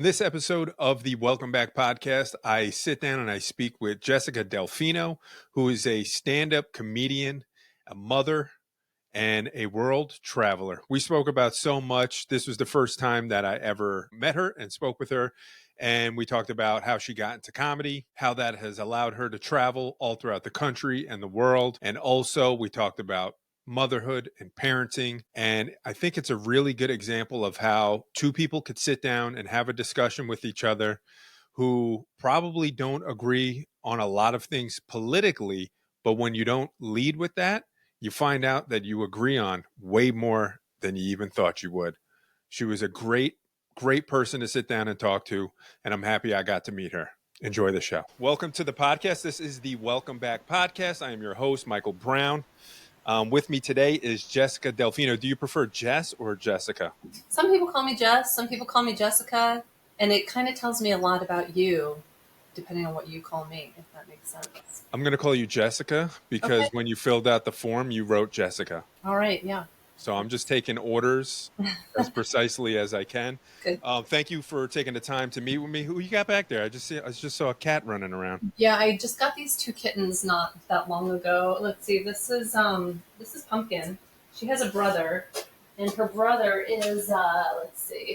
This episode of the Welcome Back podcast, I sit down and I speak with Jessica Delfino, who is a stand-up comedian, a mother, and a world traveler. We spoke about so much. This was the first time that I ever met her and spoke with her. And we talked about how she got into comedy, how that has allowed her to travel all throughout the country and the world. And also, we talked about motherhood and parenting. And I think it's a really good example of how two people could sit down and have a discussion with each other who probably don't agree on a lot of things politically, but when you don't lead with that, you find out that you agree on way more than you even thought you would. She was a great person to sit down and talk to, and I'm happy I got to meet her. Enjoy the show. Welcome to the podcast. This is the Welcome Back podcast. I am your host, Michael Brown. With me today is Jessica Delfino. Do you prefer Jess or Jessica? Some people call me Jess. Some people call me Jessica. And it kind of tells me a lot about you, depending on what you call me, if that makes sense. I'm going to call you Jessica because when you filled out the form, you wrote Jessica. All right, yeah. So I'm just taking orders as precisely as I can. Good. Thank you for taking the time to meet with me. Who you got back there? I just saw a cat running around. Yeah, I just got these two kittens not that long ago. Let's see. This is Pumpkin. She has a brother, and her brother is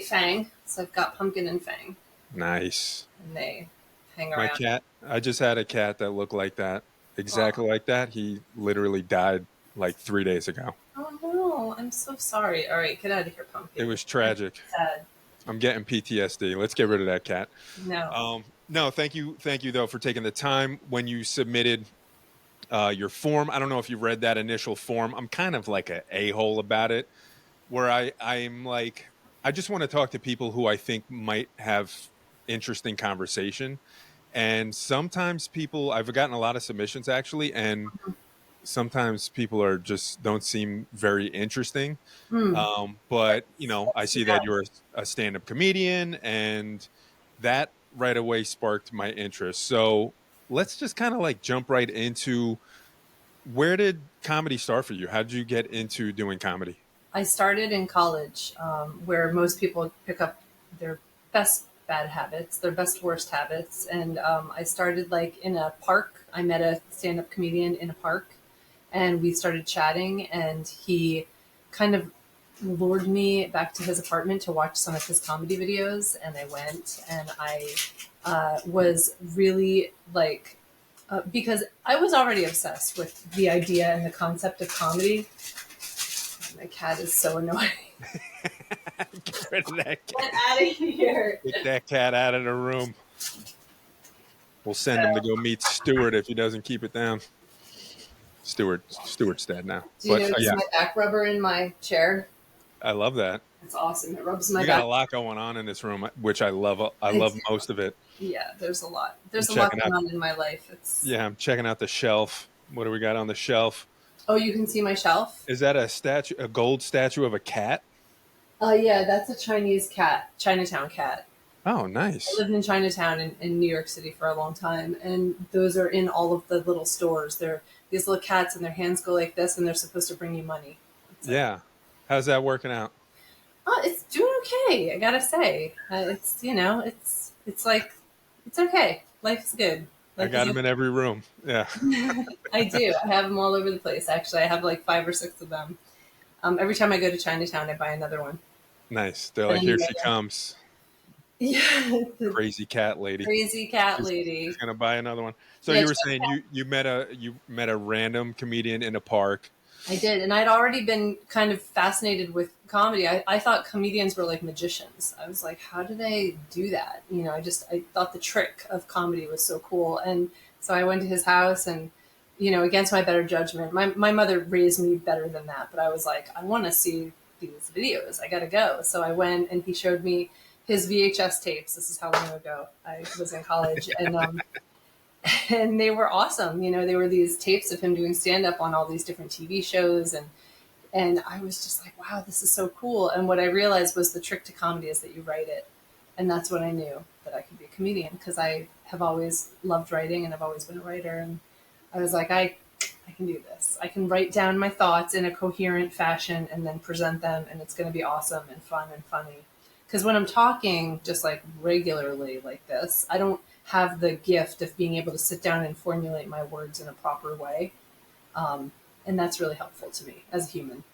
Fang. So I've got Pumpkin and Fang. Nice. And they hang around. My cat. I just had a cat that looked like that, exactly like that. He literally died like 3 days ago. Oh no, I'm so sorry. All right, get out of here, Pumpkin. It was tragic. Sad. I'm getting PTSD. Let's get rid of that cat. No. No, thank you though for taking the time when you submitted your form. I don't know if you read that initial form. I'm kind of like an a-hole about it, where I'm like, I just want to talk to people who I think might have interesting conversation. And sometimes I've gotten a lot of submissions actually, and sometimes people don't seem very interesting. But I see that you're a stand-up comedian, and that right away sparked my interest. So let's just kind of like jump right into, where did comedy start for you? How did you get into doing comedy? I started in college, where most people pick up their best bad habits, their best worst habits. And I started like in a park. I met a stand-up comedian in a park, and we started chatting, and he kind of lured me back to his apartment to watch some of his comedy videos. And I went, and I was really like, because I was already obsessed with the idea and the concept of comedy. My cat is so annoying. Get rid of that cat. Get out of here. Get that cat out of the room. We'll send him to go meet Stuart if he doesn't keep it down. Stuart's dead now. Do you notice my back rubber in my chair? I love that. It's awesome. It rubs my back. You got a lot going on in this room, which I love. I love most of it. Yeah, there's a lot. There's a lot going on in my life. Yeah, I'm checking out the shelf. What do we got on the shelf? Oh, you can see my shelf? Is that a gold statue of a cat? Yeah, that's a Chinatown cat. Oh, nice. I lived in Chinatown in New York City for a long time, and those are in all of the little stores. They're these little cats, and their hands go like this, and they're supposed to bring you money. Yeah. How's that working out? It's doing okay, I gotta say. It's okay. Life's good. I got them in every room. Yeah. I do. I have them all over the place, actually. I have like 5 or 6 of them. Every time I go to Chinatown, I buy another one. Nice. They're like, here she comes. Yeah. Crazy cat lady. She's gonna buy another one. So yeah, you were saying you met a random comedian in a park. I did, and I'd already been kind of fascinated with comedy. I thought comedians were like magicians. I was like, how do they do that? I thought the trick of comedy was so cool. And so I went to his house, and against my better judgment, my mother raised me better than that, but I was like, I want to see these videos. I got to go. So I went, and he showed me his VHS tapes. This is how long ago I was in college. And they were awesome. They were these tapes of him doing stand-up on all these different TV shows. And I was just like, wow, this is so cool. And what I realized was the trick to comedy is that you write it. And that's when I knew that I could be a comedian, because I have always loved writing, and I've always been a writer. And I was like, I can do this. I can write down my thoughts in a coherent fashion and then present them, and it's going to be awesome and fun and funny. Because when I'm talking just like regularly like this, I don't have the gift of being able to sit down and formulate my words in a proper way. Um, and that's really helpful to me as a human.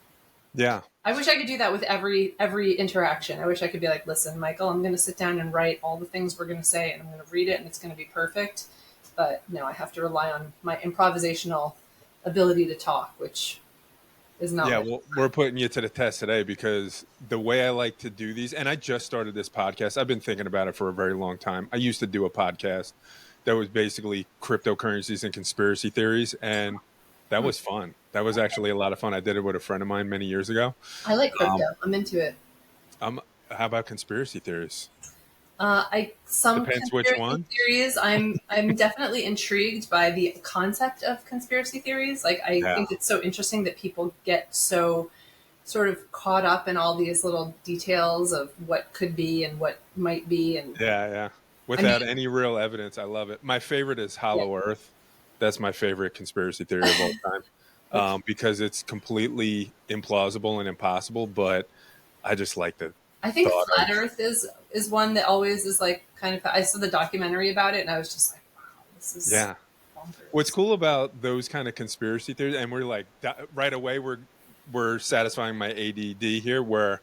Yeah. I wish I could do that with every interaction. I wish I could be like, listen, Michael, I'm going to sit down and write all the things we're going to say, and I'm going to read it, and it's going to be perfect. But no, I have to rely on my improvisational ability to talk, which is not Yeah, my. well, we're putting you to the test today because the way I like to do these, and I just started this podcast. I've been thinking about it for a very long time. I used to do a podcast that was basically cryptocurrencies and conspiracy theories, and that Hmm. was fun. That was actually a lot of fun. I did it with a friend of mine many years ago. I like crypto. Um, I'm into it. um, how about conspiracy theories? I some Depends which conspiracy one. theories. I'm definitely intrigued by the concept of conspiracy theories. Like I Yeah, think it's so interesting that people get so sort of caught up in all these little details of what could be and what might be. And yeah. I mean, Without any real evidence, I love it. My favorite is yeah, Hollow Earth. That's my favorite conspiracy theory of all time. okay. Because it's completely implausible and impossible, but I just like the I think thought of, flat Earth is one that always is like kind of. I saw the documentary about it, and I was just like, wow, this is yeah. What's bonkers. cool about those kind of conspiracy theories, and we're like right away we're satisfying my ADD here, where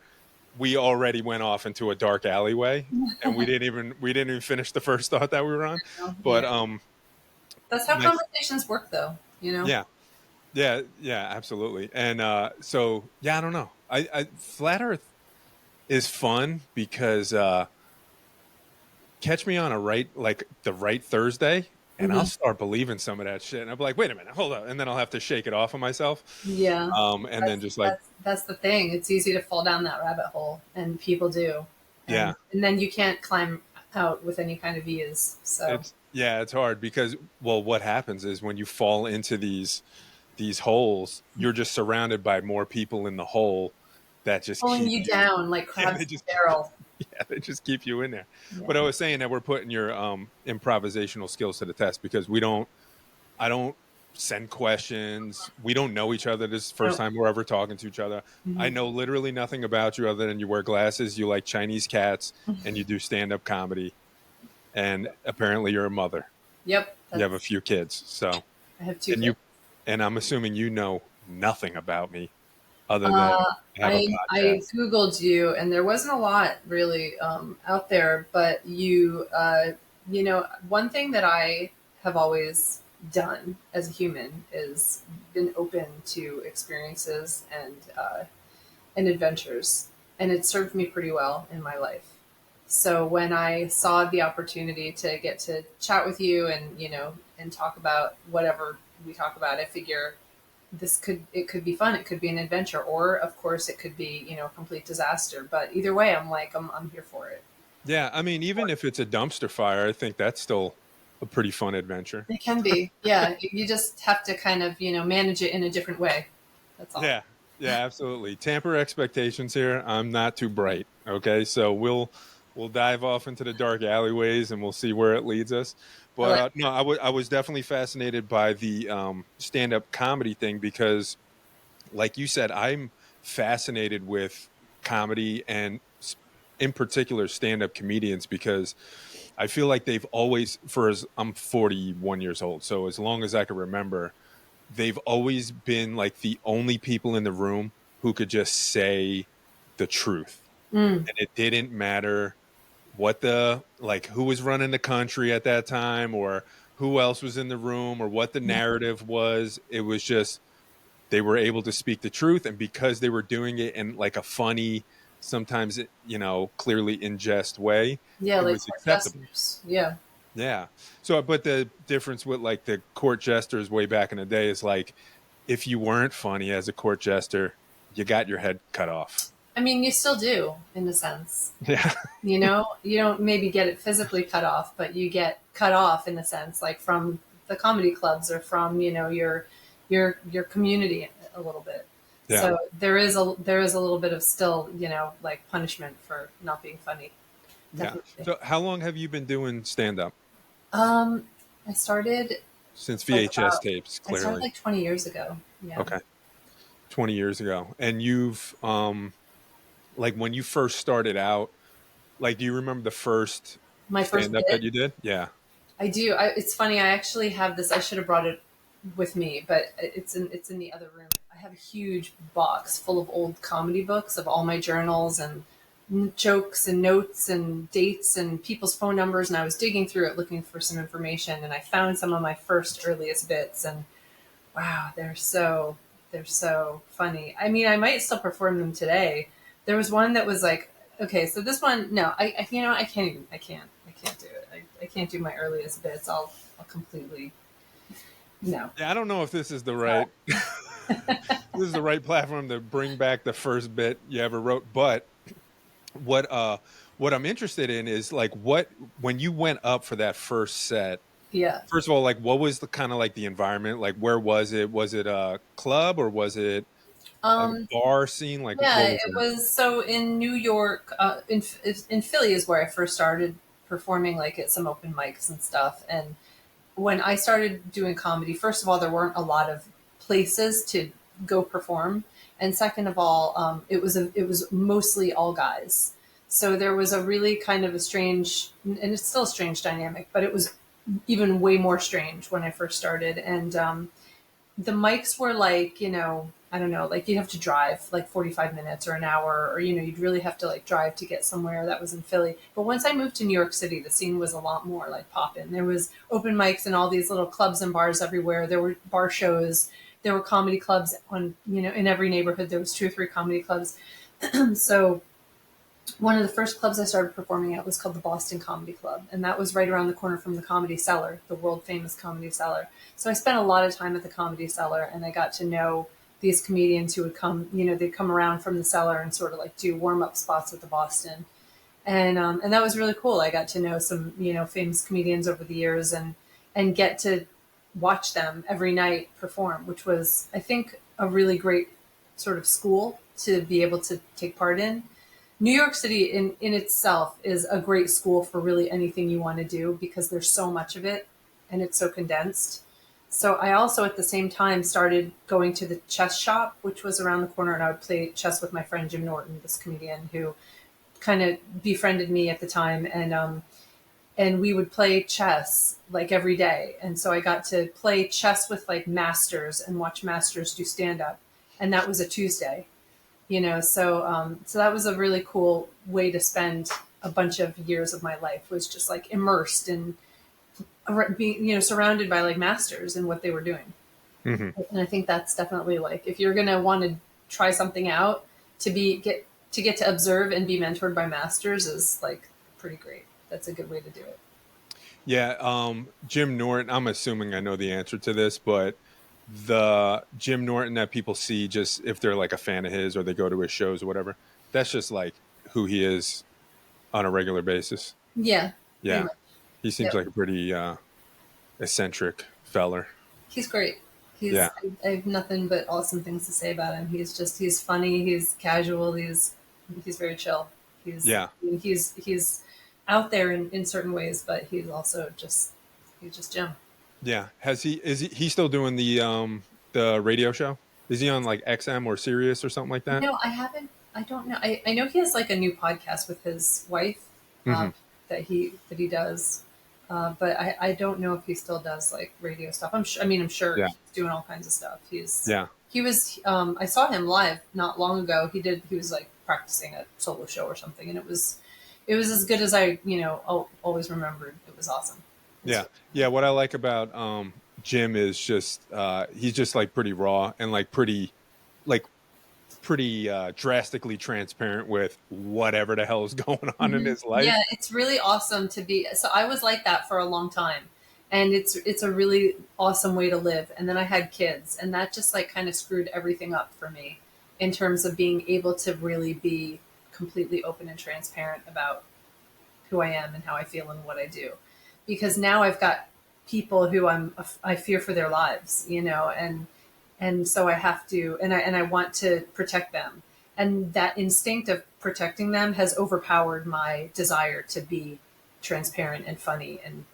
we already went off into a dark alleyway, and we didn't even finish the first thought that we were on. Yeah, But that's how my conversations work, though. You know. yeah, yeah, absolutely. And so yeah, I don't know. I flat Earth is fun because catch me on a right like the right Thursday and I'll Hmm. start believing some of that shit and I'll be like, wait a minute, hold up, and then I'll have to shake it off of myself. Yeah, And then that's just like, that's the thing. It's easy to fall down that rabbit hole, and people do, yeah, and then you can't climb out with any kind of ease. So it's hard because well, what happens is when you fall into these holes, you're just surrounded by more people in the hole that just pulling keep you you, down like yeah, crabs in a barrel. yeah, they just keep you in there. Yeah. But I was saying that we're putting your improvisational skills to the test because I don't send questions. We don't know each other. This is the first No. time we're ever talking to each other. I Mhm. know literally nothing about you other than you wear glasses, you like Chinese cats, and you do stand up comedy. And apparently you're a mother. Yep. You have a That's. few kids. So, I have two and kids. you, and I'm assuming you know nothing about me other than Uh, I have a I podcast. googled you, and there wasn't a lot really out there. But you know, one thing that I have always done as a human is been open to experiences and adventures, and it served me pretty well in my life. So when I saw the opportunity to get to chat with you and and talk about whatever we talk about, I figure it could be fun. It could be an adventure, or of course, it could be a complete disaster. But either way, I'm here for it. Yeah, I mean, even if it's a dumpster fire, I think that's still a pretty fun adventure. It can be, yeah. You just have to kind of manage it in a different way. That's all. Yeah, yeah, absolutely. Tamper expectations here. I'm not too bright. Okay, so we'll dive off into the dark alleyways and we'll see where it leads us. I But like. no, I was definitely fascinated by the stand up comedy thing because, like you said, I'm fascinated with comedy and in particular stand up comedians because I feel like they've always, for as I'm 41 years old, so as long as I can remember, they've always been like the only people in the room who could just say the truth. Mm, And it didn't matter what the like who was running the country at that time or who else was in the room or what the narrative was. It was just they were able to speak the truth and because they were doing it in like a funny, sometimes clearly in jest way, yeah, it like was court acceptable. jesters. Yeah. Yeah. So, but the difference with like the court jesters way back in the day is like, if you weren't funny as a court jester, you got your head cut off. I mean, you still do in a sense. Yeah. You don't maybe get it physically cut off, but you get cut off in a sense, like from the comedy clubs or from your community a little bit. Yeah. So there is a little bit of still like punishment for not being funny. Yeah. Definitely. So, how long have you been doing stand up? Um, I started Since like VHS tapes, I started clearly. like 20 years ago. Yeah. Okay. 20 years ago. And you've, like when you first started out, Like, do you remember the first My first stand up that bit. you did? Yeah. I do. It's funny. I actually have this. I should have brought it with me, but it's in the other room. I have a huge box full of old comedy books of all my journals and jokes and notes and dates and people's phone numbers. And I was digging through it looking for some information, and I found some of my first earliest bits. And wow, they're so funny. I mean, I might still perform them today. There was one that was like, okay, so this one, no, I can't even, I can't do it. I can't do my earliest bits. I'll completely, no. Yeah, I don't know if this is the right this is the right platform to bring back the first bit you ever wrote, but what uh what I'm interested in is like what when you went up for that first set, Yeah. first of all, like what was the kind of like the environment? Like where was it? Was it a club or was it a Um, bar scene? Like yeah, what was it it? was so in New York, in Philly is where I first started performing like at some open mics and stuff. And when I started doing comedy, first of all, there weren't a lot of places to go perform, and second of all, it was mostly all guys. So there was a really kind of a strange, and it's still a strange dynamic, but it was even way more strange when I first started. And the mics were like, I don't know, like you'd have to drive like 45 minutes or an hour, or, you'd really have to like drive to get somewhere that was in Philly. But once I moved to New York City, the scene was a lot more like poppin'. There was open mics and all these little clubs and bars everywhere. There were bar shows. There were comedy clubs in every neighborhood. There was 2 or 3 comedy clubs. So one of the first clubs I started performing at was called the Boston Comedy Club, and that was right around the corner from the Comedy Cellar, the world famous Comedy Cellar. So I spent a lot of time at the Comedy Cellar, and I got to know these comedians who would come. They'd come around from the cellar and sort of like do warm up spots at the Boston, and that was really cool. I got to know some famous comedians over the years, and get to watch them every night perform, which was I think a really great sort of school to be able to take part in. New York City in itself is a great school for really anything you want to do because there's so much of it and it's so condensed. So I also at the same time started going to the chess shop, which was around the corner, and I would play chess with my friend Jim Norton, this comedian who kind of befriended me at the time, and we would play chess like every day. And so I got to play chess with like masters and watch masters do stand up, and that was a Tuesday. So that was a really cool way to spend a bunch of years of my life, was just like immersed in being surrounded by like masters and what they were doing. Hmm. And I think that's definitely like if you're gonna want to try something out, to get to observe and be mentored by masters is like pretty great. That's a good way to do it. Yeah, Jim Norton, I'm assuming I know the answer to this, but the Jim Norton that people see just if they're like a fan of his or they go to his shows or whatever, that's just like who he is on a regular basis. Yeah, pretty Yeah. much. He seems Yep. like a pretty eccentric feller. He's great. Yeah. I have nothing but awesome things to say about him. He's funny. He's casual. He's very chill. Yeah. He's out there in certain ways, but he's just Jim. Yeah. Has he still doing the radio show? Is he on like XM or Sirius or something like that? No, I haven't. I don't know. I know he has like a new podcast with his wife Hmm. that he does, but I don't know if he still does like radio stuff. I'm sure Yeah. he's doing all kinds of stuff. Yeah. He was. I saw him live not long ago. He was like practicing a solo show or something, and it was as good as I always remembered. It was awesome. It's Yeah. Yeah. What I like about Jim is just he's just like pretty raw and like pretty drastically transparent with whatever the hell is going on in Mhm. his life. Yeah, it's really awesome to be. So I was like that for a long time, and it's a really awesome way to live. And then I had kids, and that just like kind of screwed everything up for me in terms of being able to really be completely open and transparent about who I am and how I feel and what I do. Because now I've got people who I fear for their lives, and so I have to, and I want to protect them. And that instinct of protecting them has overpowered my desire to be transparent and funny and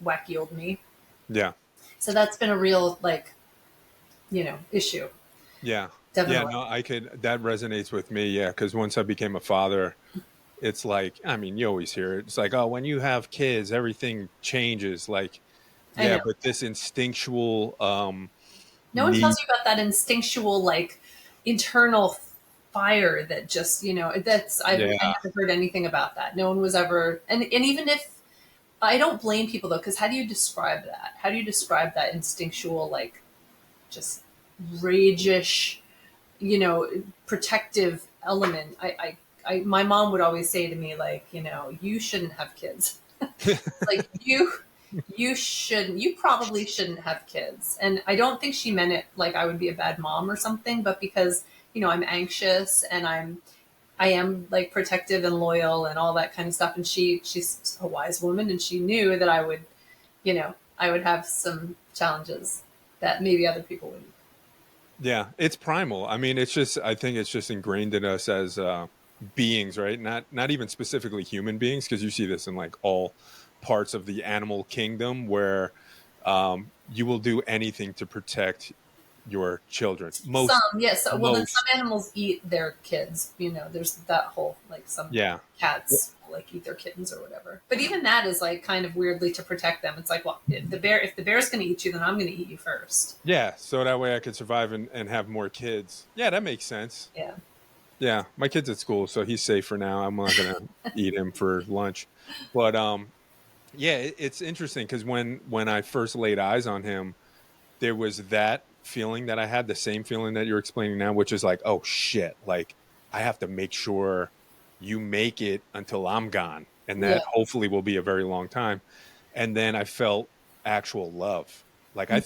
wacky old me. Yeah. So that's been a real like, issue. Yeah. Yeah. Definitely. No, that resonates with me. Yeah. Cause once I became a father, it's like, I mean, you always hear it. It's like, oh, when you have kids, everything changes. Like, I yeah, know. but this instinctual No one tells need. you about that instinctual, like, internal fire that just, I Yeah. never heard anything about that. No one was ever, and even if, I don't blame people though, because how do you describe that? How do you describe that instinctual, like, just ragish, protective element? My mom would always say to me, like, you shouldn't have kids. Like, you probably shouldn't have kids. And I don't think she meant it like I would be a bad mom or something, but because, I'm anxious and I am like protective and loyal and all that kind of stuff. And she's a wise woman, and she knew that I would have some challenges that maybe other people wouldn't. Yeah, it's primal. I mean, it's just, I think it's just ingrained in us as beings, right? Not even specifically human beings, because you see this in like all parts of the animal kingdom where you will do anything to protect your children. Some, Most, yes. Well, then some most, animals eat their kids. There's that whole, like, some yeah. cats like eat their kittens or whatever. But even that is like kind of weirdly to protect them. It's like, well, if the bear's going to eat you, then I'm going to eat you first. Yeah, so that way I could survive and have more kids. Yeah, that makes sense. Yeah. Yeah, my kid's at school, so he's safe for now. I'm not gonna eat him for lunch. But yeah, it's interesting because when I first laid eyes on him, there was that feeling that I had, the same feeling that you're explaining now, which is like, oh shit, like I have to make sure you make it until I'm gone, and Yeah. that hopefully will be a very long time. And then I felt actual love. Like I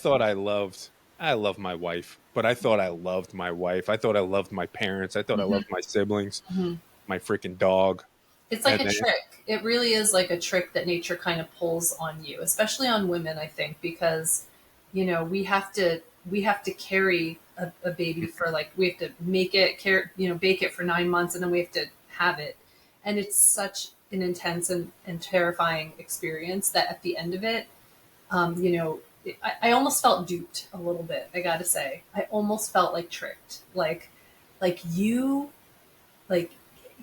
love my wife, but I thought I loved my wife. I thought I loved my parents. I thought I Mm-hmm. loved my siblings, Mm-hmm. my freaking dog. It's like And a then, trick. It really is like a trick that nature kind of pulls on you, especially on women, I think, because we have to carry a baby for, like, we have to make it care, bake it for 9 months, and then we have to have it. And it's such an intense and terrifying experience that at the end of it, I almost felt duped a little bit. I gotta say, I almost felt like tricked, like you like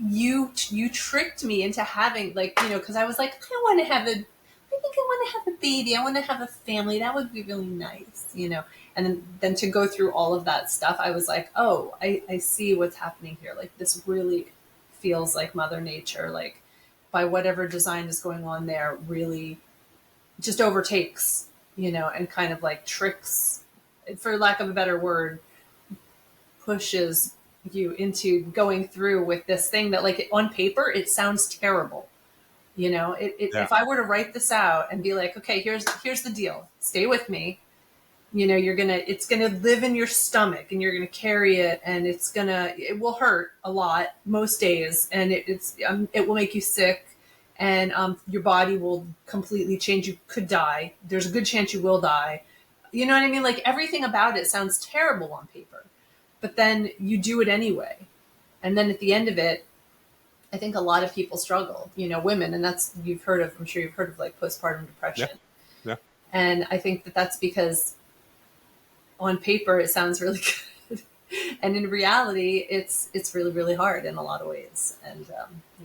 you tricked me into having, like, because I was like, I think I want to have a baby, I want to have a family, that would be really nice. And then to go through all of that stuff, I was like, oh, I see what's happening here. Like, this really feels like Mother Nature, like, by whatever design is going on there, really just overtakes, and kind of like tricks, for lack of a better word, pushes you into going through with this thing that, like, on paper it sounds terrible. yeah, If I were to write this out and be like, okay, here's the deal, stay with me, it's gonna live in your stomach and you're gonna carry it, and it will hurt a lot most days, and it will make you sick, and your body will completely change, you could die, there's a good chance you will die. You know what I mean? Like, everything about it sounds terrible on paper, but then you do it anyway. And then at the end of it, I think a lot of people struggle, women, and I'm sure you've heard of, like, postpartum yeah, depression. yeah. And I think that that's because on paper it sounds really good. And in reality, it's really, really hard in a lot of ways. And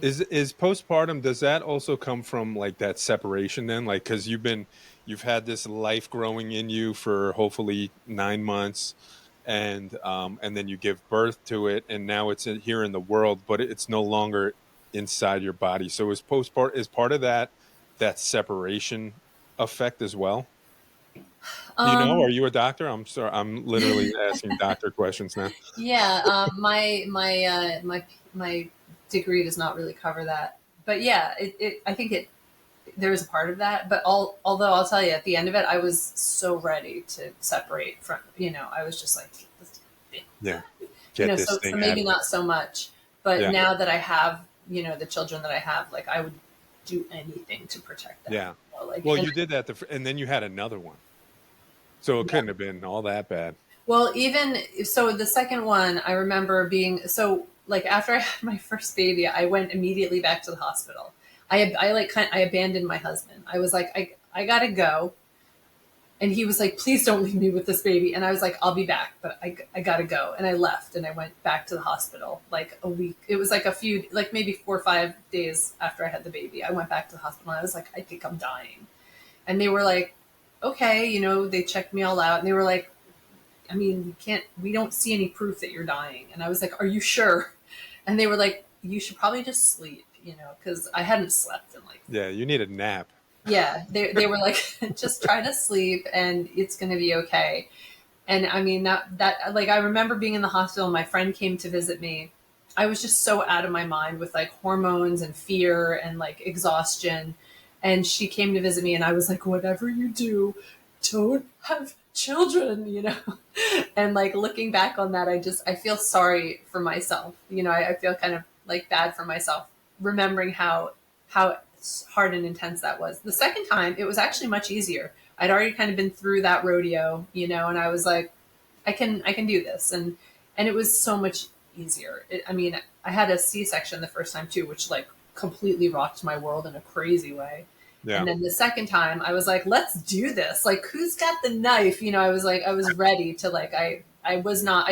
Is postpartum, does that also come from like that separation then? Like, because you've had this life growing in you for hopefully 9 months, and then you give birth to it, and now it's here in the world, but it's no longer inside your body. So is part of that separation effect as well? Do you know? um, Are you a doctor? I'm sorry, I'm literally asking doctor questions now. yeah, my degree does not really cover that, but yeah, I think there is a part of that. But although I'll tell you, at the end of it, I was so ready to separate from, I was just like, Yeah, get this so thing out maybe of me. not so much. But Yeah, now that I have, the children that I have, like, I would do anything to protect them. yeah. Like, Well, and you did that, and then you had another one. So it yeah. couldn't have been all that bad. Well, even so, the second one, I remember being so, like, after I had my first baby, I went immediately back to the hospital. I abandoned my husband. I was like, I gotta go. And he was like, please don't leave me with this baby. And I was like, I'll be back, but I gotta go. And I left and I went back to the hospital like a week. It was like like maybe 4 or 5 days after I had the baby. I went back to the hospital and I was like, I think I'm dying. And they were like, okay, they checked me all out and they were like, I mean, we don't see any proof that you're dying. And I was like, are you sure? And they were like, you should probably just sleep, because I hadn't slept in like, Yeah, you need a nap. yeah, they were like, just try to sleep and it's going to be okay. And I mean, that, like, I remember being in the hospital, my friend came to visit me. I was just so out of my mind with like hormones and fear and like exhaustion. And she came to visit me and I was like, whatever you do, don't have children. And like looking back on that, I feel sorry for myself. I feel kind of like bad for myself, remembering how hard and intense that was. The second time, it was actually much easier. I'd already kind of been through that rodeo, and I was like, I can do this, and it was so much easier. I mean, I had a C-section the first time too, which like completely rocked my world in a crazy way. Yeah. And then the second time, I was like, let's do this. Like, who's got the knife? I was like, I was ready to like, I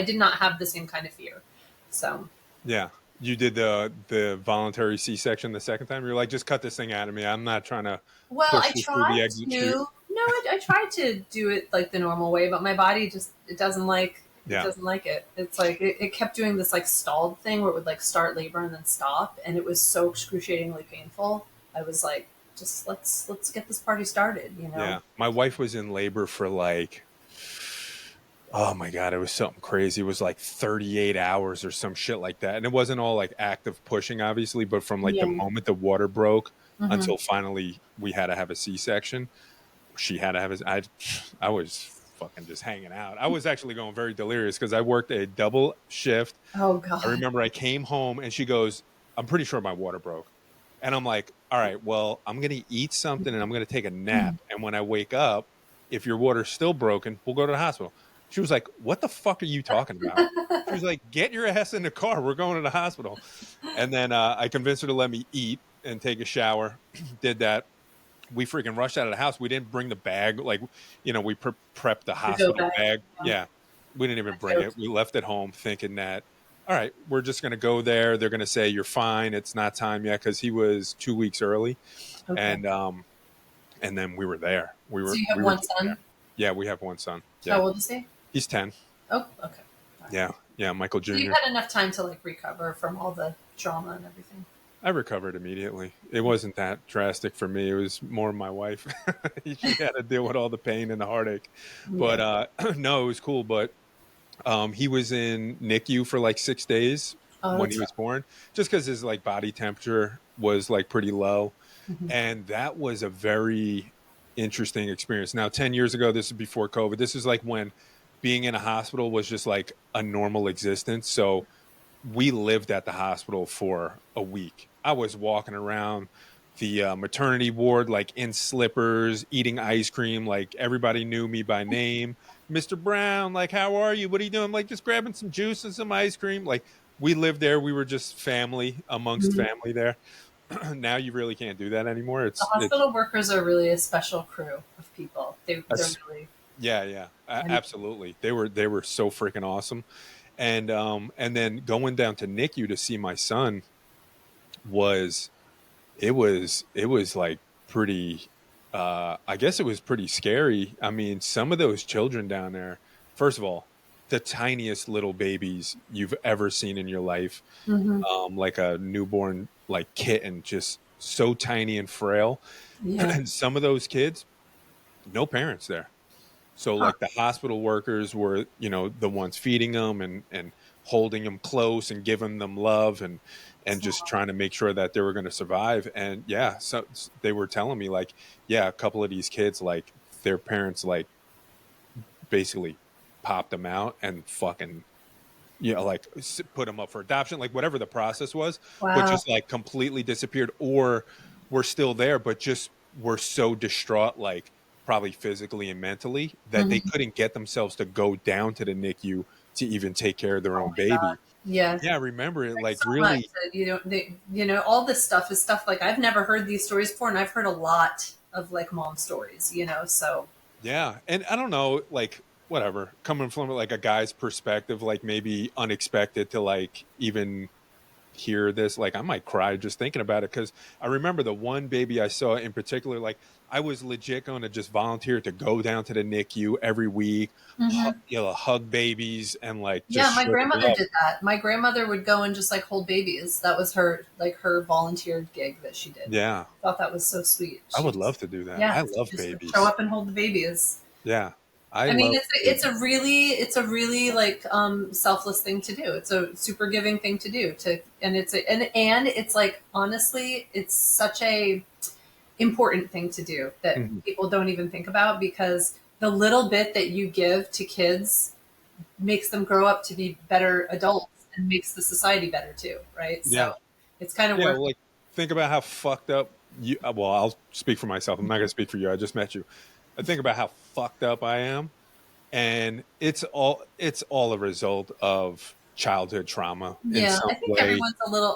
did not have the same kind of fear. So Yeah. You did the voluntary C-section the second time. You're like, just cut this thing out of me. I'm not trying to well, push I this through the tried exit chute. to. No, I tried to do it like the normal way, but my body just it doesn't like it Yeah. doesn't like it. It's like it kept doing this like stalled thing where it would like start labor and then stop, and it was so excruciatingly painful. I was like, just let's get this party started. Yeah. My wife was in labor for like, oh my God, it was something crazy. It was like 38 hours or some shit like that. And it wasn't all like active pushing, obviously, but from like the Yeah. moment the water broke Hmm. until finally we had to have a C-section, she had to have I was fucking just hanging out. I was actually going very delirious because I worked a double shift. Oh I God. remember I came home and she goes, I'm pretty sure my water broke. And I'm like, all right, well, I'm going to eat something and I'm going to take a nap. And when I wake up, if your water's still broken, we'll go to the hospital. She was like, what the fuck are you talking about? She was like, get your ass in the car. We're going to the hospital. And then I convinced her to let me eat and take a shower. Did that. We freaking rushed out of the house. We didn't bring the bag. Like, we prepped the The go hospital bag. bag. Yeah. Yeah. We didn't even bring Joke. it. We left it home thinking that, all right, we're just going to go there. They're going to say, you're fine. It's not time yet. Cause he was 2 weeks early. Okay. And then we were there. We So were, you have we were one just there. son. Yeah. We have one son. How Yeah. old is he? He's 10. Oh, okay. All right. Yeah. Yeah. Michael So you Jr. had enough time to like recover from all the trauma and everything. I recovered immediately. It wasn't that drastic for me. It was more my wife. She had to deal with all the pain and the heartache. But Yeah. no, it was cool. But he was in NICU for like 6 days Oh, when that's he was rough. born, just because his like body temperature was like pretty low. Mhm. And that was a very interesting experience. Now, 10 years ago, this is before COVID. This is like when being in a hospital was just like a normal existence. So we lived at the hospital for a week. I was walking around the maternity ward like in slippers, eating ice cream. Like everybody knew me by name. Mr. Brown, like, how are you? What are you doing? I'm like, just grabbing some juice and some ice cream. Like, we lived there. We were just family amongst Mhm. family there. Now you really can't do that anymore. The It's hospital workers are really a special crew of people. They're really. yeah, yeah, And absolutely. They were so freaking awesome. And then going down to NICU to see my son was it was like pretty I guess it was pretty scary. I mean, some of those children down there, first of all, the tiniest little babies you've ever seen in your life, hmm. like a newborn like kitten, just so tiny and frail. Yeah. And some of those kids, no parents there. So Huh. like the hospital workers were, the ones feeding them and holding them close and giving them love and just trying to make sure that they were going to survive. And yeah, so they were telling me like, yeah, a couple of these kids, like their parents, like basically popped them out and fucking, like put them up for adoption, like whatever the process was, but Wow. just like completely disappeared or were still there, but just were so distraught, like probably physically and mentally, that they Hmm. couldn't get themselves to go down to the NICU to even take care of their Oh own my God. baby. Yeah. Yeah, I remember it Like like so much really. that all this stuff is stuff like I've never heard these stories before, and I've heard a lot of like mom stories. So Yeah. And I don't know, like, whatever, coming from like a guy's perspective, like maybe unexpected to like even hear this, like I might cry just thinking about it, because I remember the one baby I saw in particular, like I was legit going to just volunteer to go down to the NICU every week, Hmm. hug babies and like Yeah, just my show them grandmother love. did that. My grandmother would go and just like hold babies. That was her like her volunteer gig that she did. Yeah, I thought that was so sweet. I She would just, love to do that. yeah, I she love just would show babies. up and hold the babies. Yeah, I I mean, love it's a babies. really like selfless thing to do. It's a super giving thing to do. And and it's like honestly, it's such a important thing to do that Mhm. people don't even think about because the little bit that you give to kids makes them grow up to be better adults and makes the society better too, right? Yeah, So it's kind of yeah. worth Well, like think about how fucked up you. Well, I'll speak for myself. I'm not going to speak for you. I just met you. I think about how fucked up I am, and it's all a result of childhood trauma in Yeah, some way.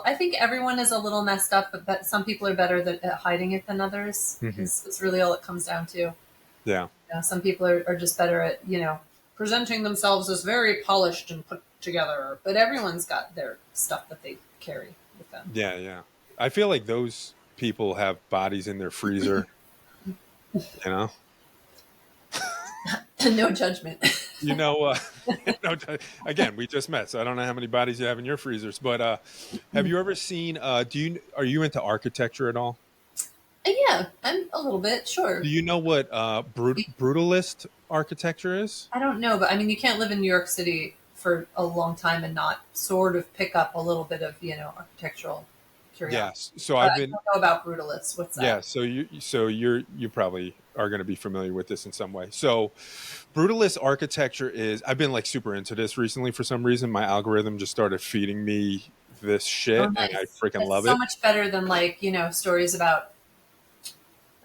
I think everyone is a little messed up, but some people are better at hiding it than others. Hmm. Is really all it comes down to. Yeah, Some people are just better at, presenting themselves as very polished and put together, but everyone's got their stuff that they carry with them. yeah, yeah. I feel like those people have bodies in their freezer. You know, No judgment. you know. No, again, we just met, so I don't know how many bodies you have in your freezers. But have you ever seen? Are you into architecture at all? Yeah, I'm a little bit, Do sure. you know what brutalist architecture is? I don't know, but I mean, you can't live in New York City for a long time and not sort of pick up a little bit of, architectural curiosity. Yes. So But I've I been. don't know about Brutalists. What's that? Yeah. You probably are going to be familiar with this in some way. So brutalist architecture is. I've been like super into this recently for some reason. My algorithm just started feeding me this Oh, shit, and I nice. freaking It's love so it. much better than like, stories about,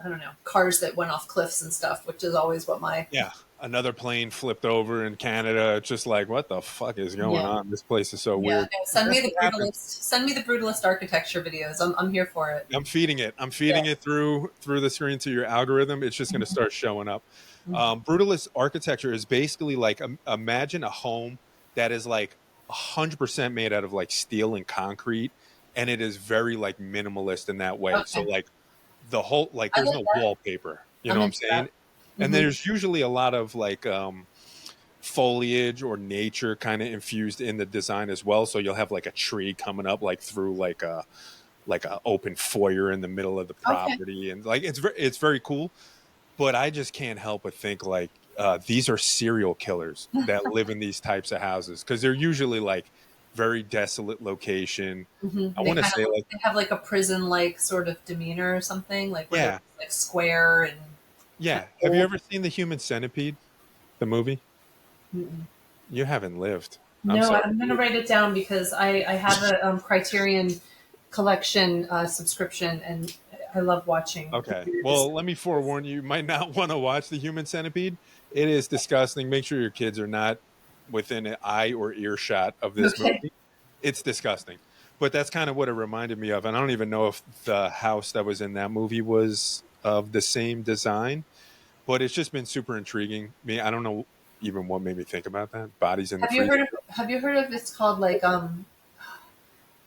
I don't know, cars that went off cliffs and stuff, which is always what my, Yeah. Another plane flipped over in Canada. It's just like, what the fuck is going yeah. on? This place is so Yeah, weird. no, But that's what happens. send me the brutalist architecture videos. I'm here for it. I'm feeding it. I'm Yeah. feeding it through the screen to your algorithm. It's just going to start showing up. Brutalist architecture is basically like imagine a home that is like 100% made out of like steel and concrete, and it is very like minimalist in that way. So Okay. like the whole like I there's like no that. wallpaper. You I'm know what I'm into that. saying? And Hmm. there's usually a lot of like foliage or nature kind of infused in the design as well. So you'll have like a tree coming up like through like a open foyer in the middle of the Okay. property, and like it's very cool. But I just can't help but think like these are serial killers that live in these types of houses, because they're usually like very desolate location. Hmm. I want to say like, They have like a prison like sort of demeanor or something, like where they're yeah, like square and kind yeah. of Have you old. ever seen the Human Centipede, the movie? Mm-mm. You haven't lived. I'm No, sorry, I'm gonna dude. write it down because I have a Criterion collection subscription and I love watching Okay. weird Well, let me forewarn you, you might not want to watch The Human Centipede. It is disgusting. Make sure your kids are not within an eye or earshot of this Okay. movie. It's disgusting. But that's kind of what it reminded me of. And I don't even know if the house that was in that movie was of the same design, but it's just been super intriguing. Me, I don't know even what made me think about that. Bodies in the freezer. Have you heard of it's called like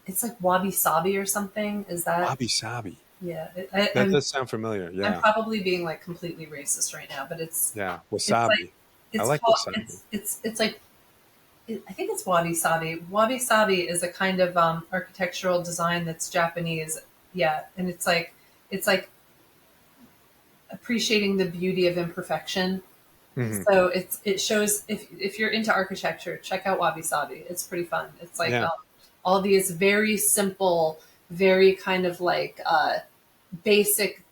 it's like wabi sabi or something? Is that Wabi sabi. yeah? That does sound familiar. I'm Yeah. probably being like completely racist right now, but Yeah. it's like Wasabi. I like wasabi. it's like I think it's wabi sabi. Wabi sabi is a kind of architectural design that's Japanese. Yeah, and it's like appreciating the beauty of imperfection. Hmm. So it shows if you're into architecture, check out Wabi Sabi. It's pretty fun. It's like Yeah. all these very simple, very kind of like basic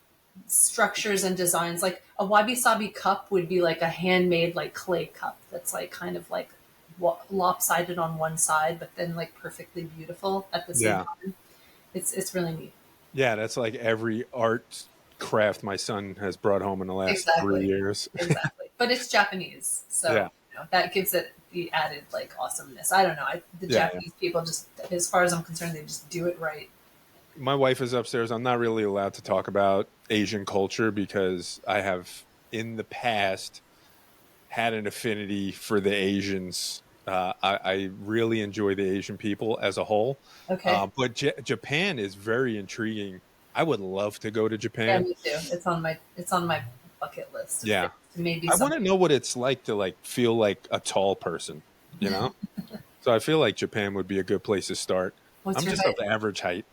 structures and designs. Like a Wabi Sabi cup would be like a handmade like clay cup that's like kind of like lopsided on one side, but then like perfectly beautiful at the same Yeah. time. It's really neat. Yeah, that's like every art craft my son has brought home in the last three Exactly, years. exactly. But it's Japanese, Yeah, so that gives it the added like awesomeness. I don't know. The yeah, yeah. Japanese people just, as far as I'm concerned, they just do it right. My wife is upstairs. I'm not really allowed to talk about Asian culture because I have in the past had an affinity for the Asians. I really enjoy the Asian people as a whole, Okay. but Japan is very intriguing. I would love to go to Yeah, Japan. me too. It's on my bucket list of Yeah, things to maybe I want to someday. know what it's like to like feel like a tall person, you know? So I feel like Japan would be a good place to start. What's I'm your just of height? average height,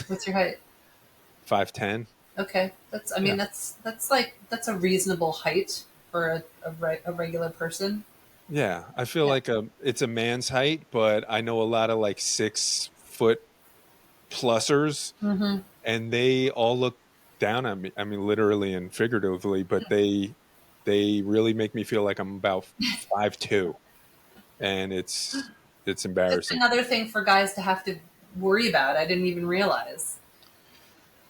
What's your height? 5'10". Okay, that's. I mean, Yeah. that's a reasonable height for a regular person. Yeah, I feel Yeah. like it's a man's height, but I know a lot of like 6 foot plusers, Mm-hmm. and they all look down on me. I mean, literally and figuratively, but they really make me feel like I'm about 5'2", and it's It's embarrassing. another thing for guys to have to worry about. I didn't even realize.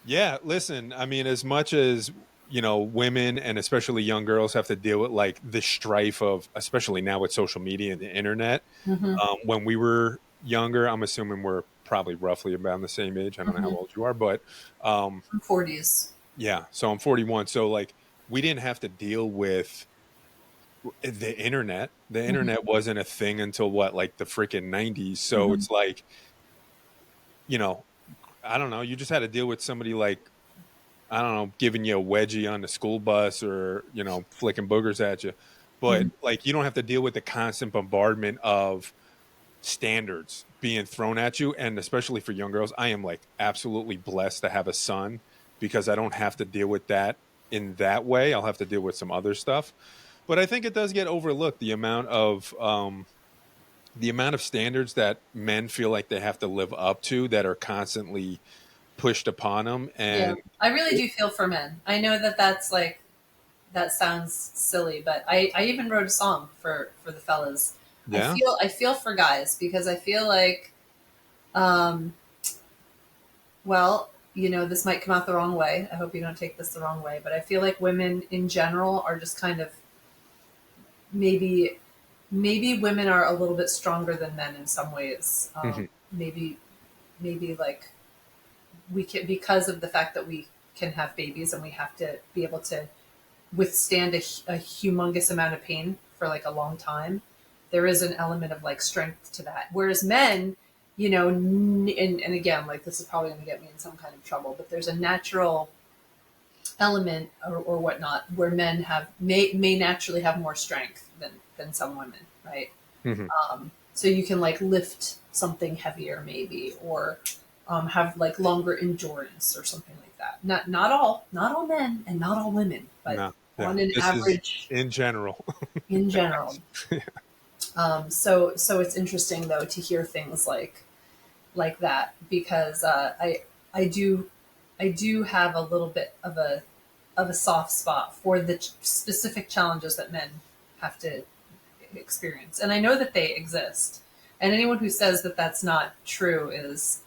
Yeah, listen, I mean, as much as women and especially young girls have to deal with like the strife of, especially now with social media and the internet. Mm-hmm. When we were younger, I'm assuming we're probably roughly about the same age. I don't know how Mm-hmm. old you are, but um, 40s. yeah. So I'm 41. So like, we didn't have to deal with the internet. The Mm-hmm. internet wasn't a thing until what, like the freaking 90s. So Mm-hmm. it's like, you know, I don't know. You just had to deal with somebody like, I don't know, giving you a wedgie on the school bus or, flicking boogers at you. Mm-hmm. But like, you don't have to deal with the constant bombardment of standards being thrown at you. And especially for young girls, I am like absolutely blessed to have a son because I don't have to deal with that in that way. I'll have to deal with some other stuff. But I think it does get overlooked, the amount of standards that men feel like they have to live up to that are constantly pushed upon them. Yeah, And I really do feel for men. I know that that's like that sounds silly, but I even wrote a song for the fellas. yeah. I feel for guys because I feel like, um, well, this might come out the wrong way. I hope you don't take this the wrong way, but I feel like women in general are just kind of maybe maybe women are a little bit stronger than men in some ways. Hmm. Maybe like we can, because of the fact that we can have babies and we have to be able to withstand a humongous amount of pain for like a long time. There is an element of like strength to that. Whereas men, and again, like this is probably going to get me in some kind of trouble, but there's a natural element or whatnot where men may naturally have more strength than some women, right? Hmm. So you can like lift something heavier maybe, or have like longer endurance or something like that. Not all men and not all women, but No, yeah. on an This is average in general. in general. So it's interesting though to hear things like that because I do have a little bit of a soft spot for the specific challenges that men have to experience, and I know that they exist. And anyone who says that that's not true is,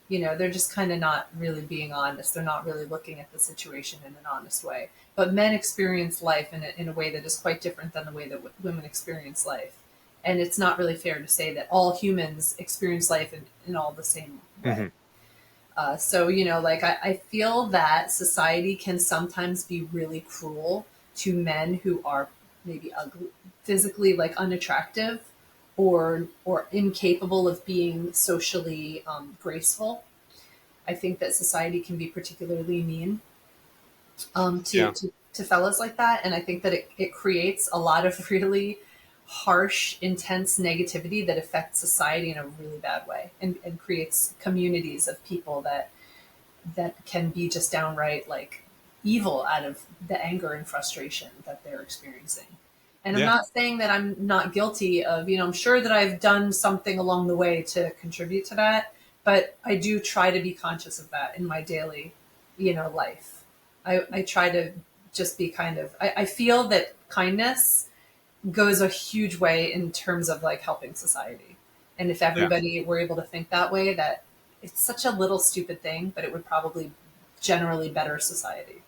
they're just kind of not really being honest. They're not really looking at the situation in an honest way. But men experience life in a way that is quite different than the way that women experience life. And it's not really fair to say that all humans experience life in all the same way. Hmm. So, like I feel that society can sometimes be really cruel to men who are maybe ugly, physically like unattractive, or incapable of being socially graceful. I think that society can be particularly mean to, Yeah. to fellas like that, and I think that it creates a lot of really harsh, intense negativity that affects society in a really bad way, and creates communities of people that can be just downright like evil out of the anger and frustration that they're experiencing. And I'm Yeah. not saying that I'm not guilty of, I'm sure that I've done something along the way to contribute to that, but I do try to be conscious of that in my daily, life. I try to just be I feel that kindness goes a huge way in terms of like helping society. And if Yeah. everybody were able to think that way, that it's such a little stupid thing, but it would probably generally better society.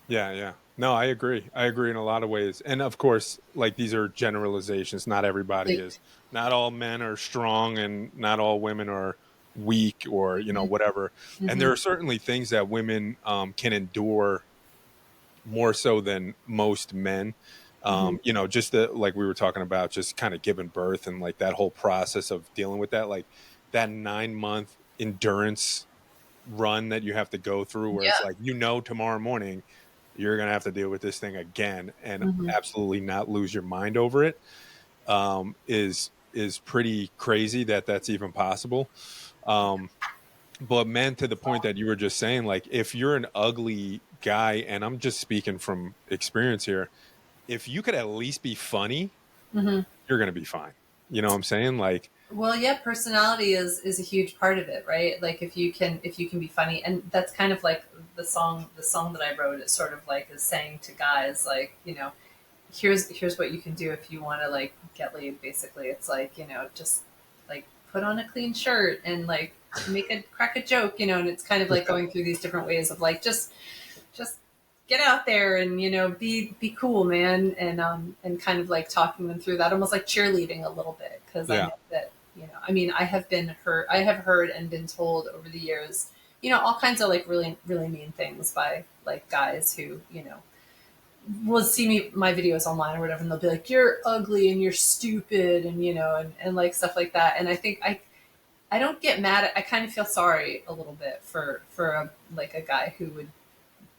Yeah. Yeah. No, I agree. I agree in a lot of ways. And of course, like these are generalizations. Not everybody Like, is. Not all men are strong and not all women are weak or, mhm, whatever. And mhm, there are certainly things that women can endure more so than most men. Mm-hmm. You know, just like we were talking about, just kind of giving birth and like that whole process of dealing with that, like that 9 month endurance run that you have to go through, where it's Yeah. like, you know, tomorrow morning you're going to have to deal with this thing again and Mm-hmm. absolutely not lose your mind over it. Is pretty crazy that that's even possible. Um, but men, to the point that you were just saying, like if you're an ugly guy, and I'm just speaking from experience here, if you could at least be funny, Mm-hmm. you're gonna be fine. You know what I'm saying? Like, Well, yeah, personality is a huge part of it, right? Like if you can be funny, and that's kind of like the song that I wrote. It's sort of like is saying to guys like, you know, here's what you can do if you want to like get laid. Basically, it's like, you know, just like put on a clean shirt and like crack a joke, you know, and it's kind of like going through these different ways of like just get out there and, you know, be cool, man, and kind of like talking them through that, almost like cheerleading a little bit, because I yeah, know that, you know, I mean, I have heard and been told over the years, you know, all kinds of like really mean things by like guys who, you know, will see my videos online or whatever, and they'll be like, "You're ugly and you're stupid," and you know, and like stuff like that. And I think I don't get mad at. I kind of feel sorry a little bit for like a guy who would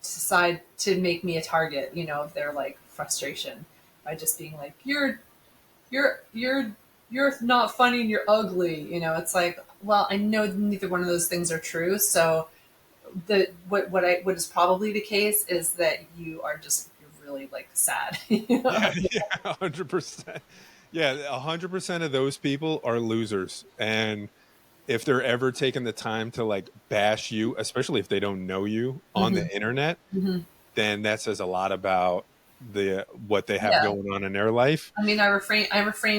decide to make me a target, you know, of their like frustration by just being like, you're you're you're not funny and you're ugly." You know, it's like, well, I know neither one of those things are true. So what is probably the case is that you're really like sad. You know? yeah, yeah, 100%. Yeah, 100% of those people are losers, and if they're ever taking the time to like bash you, especially if they don't know you on the Mm-hmm. internet, Mm-hmm. then that says a lot about the what they have Yeah. going on in their life. I mean, I refrain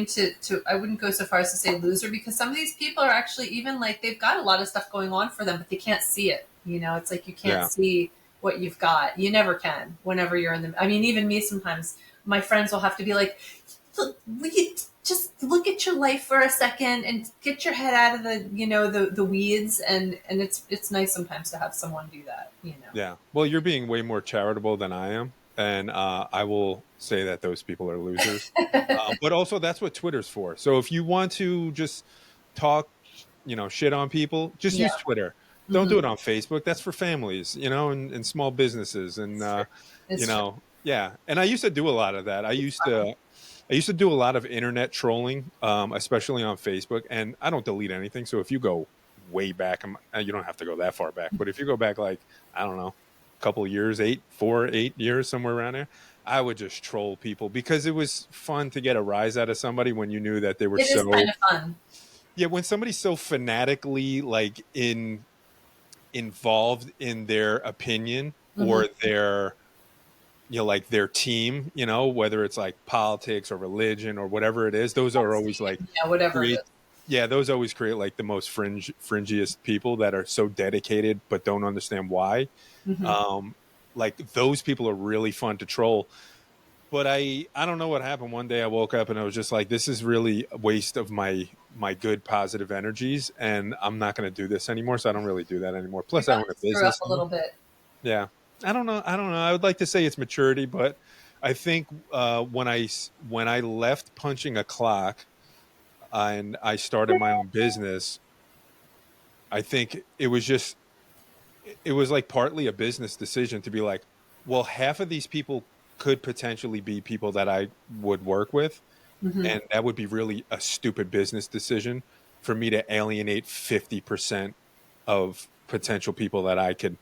to, I wouldn't go so far as to say loser, because some of these people are actually even like, they've got a lot of stuff going on for them, but they can't see it. You know, it's like you can't Yeah. see what you've got. You never can whenever you're in the, I mean, even me sometimes, my friends will have to be like, "Look, will you just look at your life for a second and get your head out of the, you know, the weeds." And it's nice sometimes to have someone do that, you know. Yeah. Well, you're being way more charitable than I am. And I will say that those people are losers. But also, that's what Twitter's for. So if you want to just talk, you know, shit on people, just Yeah. use Twitter. Don't Mm-hmm. do it on Facebook. That's for families, you know, and small businesses. And, It's true. you It's true. know, yeah. And I used to do a lot of that. I used to do a lot of internet trolling, especially on Facebook. And I don't delete anything. So if you go way back, you don't have to go that far back. But if you go back, like, I don't know, a couple of years, 8 years, somewhere around there, I would just troll people because it was fun to get a rise out of somebody when you knew that they were It is kind so, of fun. yeah, when somebody's so fanatically like involved in their opinion Mm-hmm. or their, you know, like their team, you know, whether it's like politics or religion or whatever it is, those are always like Yeah, whatever it create, is. yeah, those always create like the most fringiest people that are so dedicated but don't understand why. Mm-hmm. um like those people are really fun to troll. But I don't know what happened. One day I woke up and I was just like, this is really a waste of my good positive energies, and I'm not going to do this anymore. So I don't really do that anymore. You Plus I own probably a screw up business a now. little bit. Yeah. I don't know. I would like to say it's maturity, but I think when I left punching a clock and I started my own business, I think it was like partly a business decision to be like, well, half of these people could potentially be people that I would work with, Mm-hmm. and that would be really a stupid business decision for me to alienate 50% of potential people that I could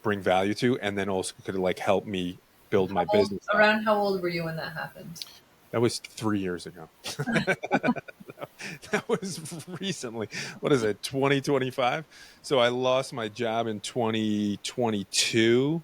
bring value to, and then also could like help me build my business up. Around how old were you when that happened? That was 3 years ago. That was recently. What is it, 2025? So I lost my job in 2022.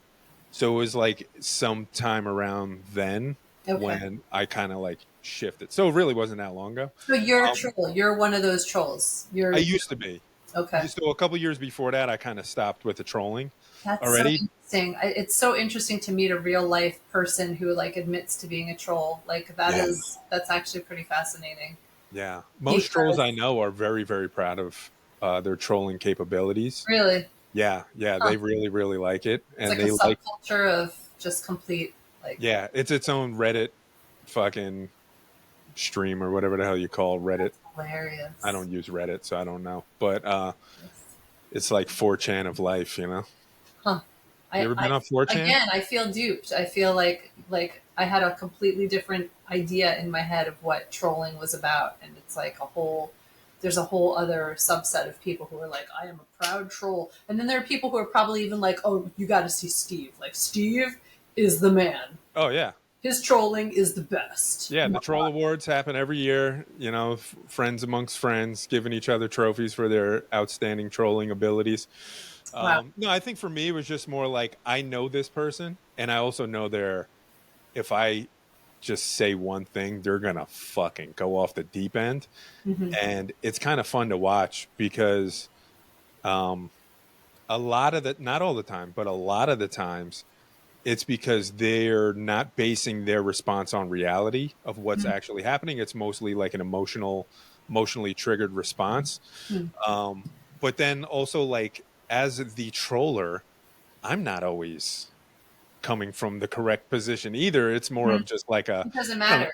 So it was like sometime around then Okay. when I kind of like shifted. So it really wasn't that long ago. So you're a Um, troll. You're one of those trolls. I You're used to be. okay. So a couple years before that, I kind of stopped with the trolling That's so already. interesting. It's so interesting to meet a real life person who like admits to being a troll. Like Yeah. that's actually pretty fascinating. Yeah. Most trolls I Because know are very, very proud of their trolling capabilities. really, Yeah. Yeah. huh, They really, really like it. it's And like a they like, subculture of. just complete, like, Yeah, it's its own Reddit fucking stream or whatever the hell you call Reddit. I hilarious. don't use Reddit, so I don't know. But Yes. it's like 4chan of life, you know? Huh. You ever been on 4chan? Again, I feel duped. I feel like I had a completely different idea in my head of what trolling was about, and it's like there's a whole other subset of people who are like, I am a proud troll, and then there are people who are probably even like, oh, you got to see Steve. Like Steve is the man. Oh yeah. His trolling is the best. Yeah, the Troll Awards happen every year, you know, friends amongst friends giving each other trophies for their outstanding trolling abilities. Wow. No, I think for me it was just more like I know this person and I also know if I just say one thing, they're going to fucking go off the deep end. Hmm. And it's kind of fun to watch because um, a lot of the, not all the time, but a lot of the times, it's because they're not basing their response on reality of what's actually happening. It's mostly like an emotionally triggered response. Hmm. Um, but then also, like, as the troller, I'm not always coming from the correct position either. It's more Hmm. of just like a, It doesn't I don't know.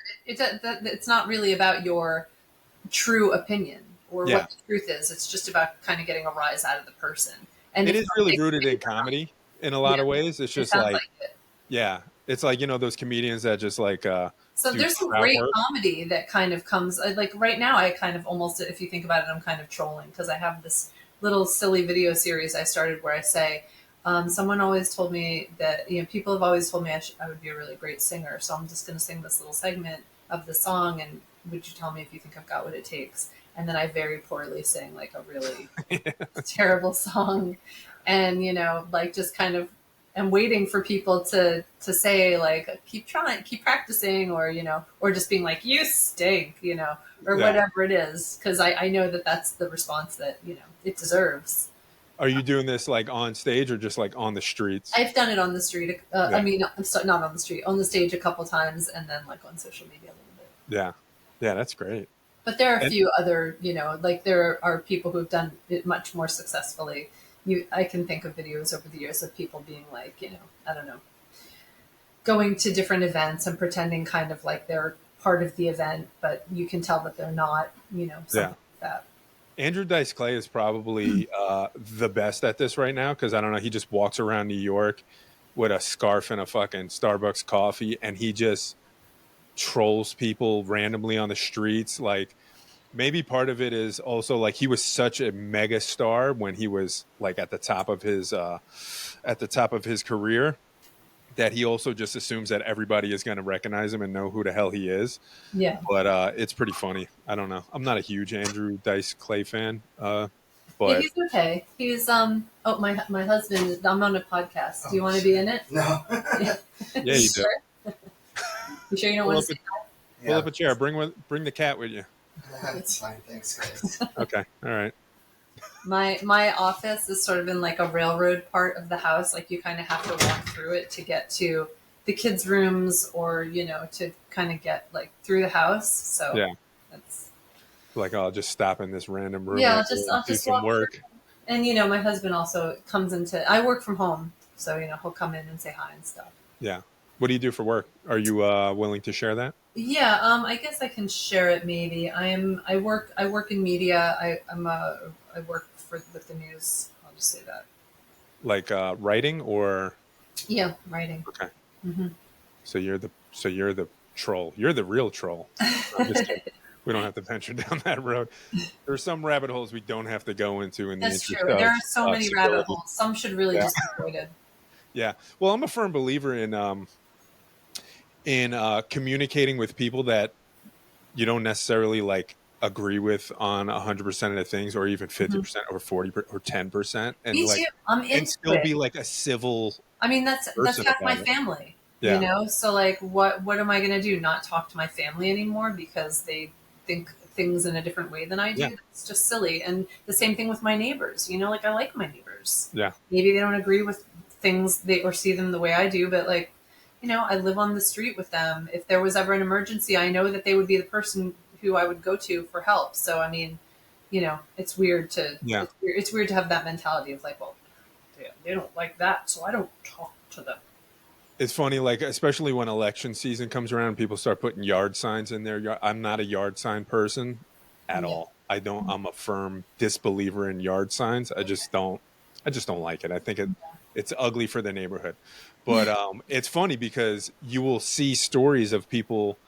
matter. It's not really about your true opinion or Yeah, what the truth is. It's just about kind of getting a rise out of the person. And it if is really they rooted say in you're wrong, comedy in a yeah, lot of ways. It's it just sounds like, like it. yeah, it's like, you know, those comedians that just like So do there's some crowd great work. comedy that kind of comes like right now. I kind of almost, if you think about it, I'm kind of trolling because I have this little silly video series I started where I say, someone always told me that people have always told me I would be a really great singer. So I'm just going to sing this little segment of the song, and would you tell me if you think I've got what it takes? And then I very poorly sing like a really terrible song, and like just kind of am waiting for people to say like keep trying, keep practicing, or or just being like you stink, or Yeah. whatever it is, because I know that that's the response that it deserves. Are you doing this like on stage or just like on the streets? I've done it on the street. I Yeah. mean, not on the street, on the stage a couple times, and then like on social media a little bit. Yeah. Yeah, that's great. But there are a And few other, like there are people who've done it much more successfully. I can think of videos over the years of people being like, I don't know, going to different events and pretending kind of like they're part of the event, but you can tell that they're not, yeah. something like that. Andrew Dice Clay is probably the best at this right now because I don't know, he just walks around New York with a scarf and a fucking Starbucks coffee and he just trolls people randomly on the streets. Like maybe part of it is also like he was such a mega star when he was like at the top of his career that he also just assumes that everybody is going to recognize him and know who the hell he is. Yeah. But it's pretty funny. I don't know. I'm not a huge Andrew Dice Clay fan, Yeah, but he's okay. He's oh, my husband, I'm on a podcast. Do you want to be in it? No. Yeah. yeah, You you do. sure? You sure you don't Pull want up to a, say pull Yeah. up a chair. Bring the cat with you. That's fine. Thanks, guys. Okay. All right. my office is sort of in like a railroad part of the house. Like you kind of have to walk through it to get to the kids' rooms, or to kind of get like through the house. So Yeah. that's Like I'll just stop in this random room yeah. right I'll here just and I'll do just some walk through. work. And my husband also comes into. I work from home, so he'll come in and say hi and stuff. Yeah. What do you do for work? Are you willing to share that? Yeah, I guess I can share it. Maybe I work in media. I work with the news. I'll just say that. Like writing or Yeah, writing. okay. Hmm. So you're the troll. You're the real troll. I'm just kidding. We don't have to venture down that road. There's some rabbit holes we don't have to go into in the That's interest true. of There are so many rabbit civility. holes. Some should really Yeah. just be avoided. Yeah. Well, I'm a firm believer in communicating with people that you don't necessarily like agree with on 100% of the things, or even Mhm. 50% or 40 or 10%, and Me like too. I'm and into still it. be like a civil I mean, that's person half my about it. family. Yeah. So like, what am I gonna do? Not talk to my family anymore because they think things in a different way than I Yeah. do? It's just silly. And the same thing with my neighbors. Like I like my neighbors. Yeah. Maybe they don't agree with things or see them the way I do, but like, I live on the street with them. If there was ever an emergency, I know that they would be the person who I would go to for help. So I mean, it's weird to Yeah. it's weird to have that mentality of like, well, they don't like that, so I don't talk to them. It's funny, like especially when election season comes around, people start putting yard signs in there. I'm not a yard sign person at Yeah. all. I don't. I'm a firm disbeliever in yard signs. I just don't. I just don't like it. I think it's ugly for the neighborhood. But it's funny because you will see stories of people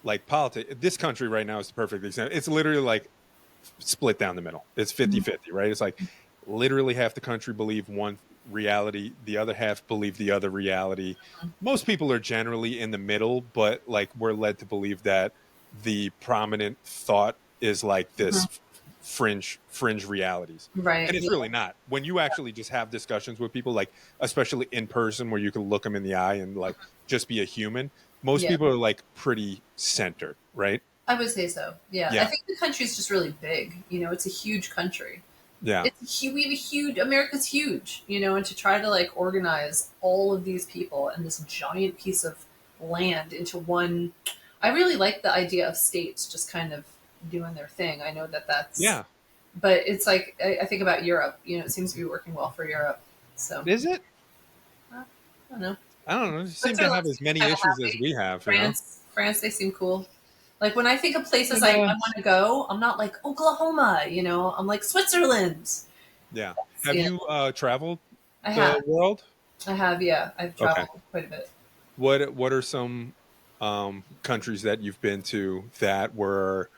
like politics. This country right now is the perfect example. It's literally like split down the middle. It's 50-50, right? It's like literally half the country believe one reality, the other half believe the other reality. Most people are generally in the middle, but like we're led to believe that the prominent thought is like this fringe realities. Right. And it's really not. When you actually just have discussions with people, like especially in person where you can look them in the eye and like just be a human, most Yeah. people are like pretty centered, right? I would say so. Yeah. I Yeah. think the country is just really big. It's a huge country. Yeah. We have a huge, America's huge, and to try to like organize all of these people and this giant piece of land into one. I really like the idea of states just kind of doing their thing. I know that that's, Yeah. but it's like, I think about Europe, it seems to be working well for Europe. So, Is it? I don't know. I don't know. They seem to have Switzerland's as many kind of issues as happy. we have, you know? France, they seem cool. Like when I think of places I Yeah. want to go, I'm not like Oklahoma, I'm like Switzerland. Yeah. Have Yeah, you traveled I have. the world? I have, yeah. I've Okay. traveled quite a bit. What are some countries that you've been to that were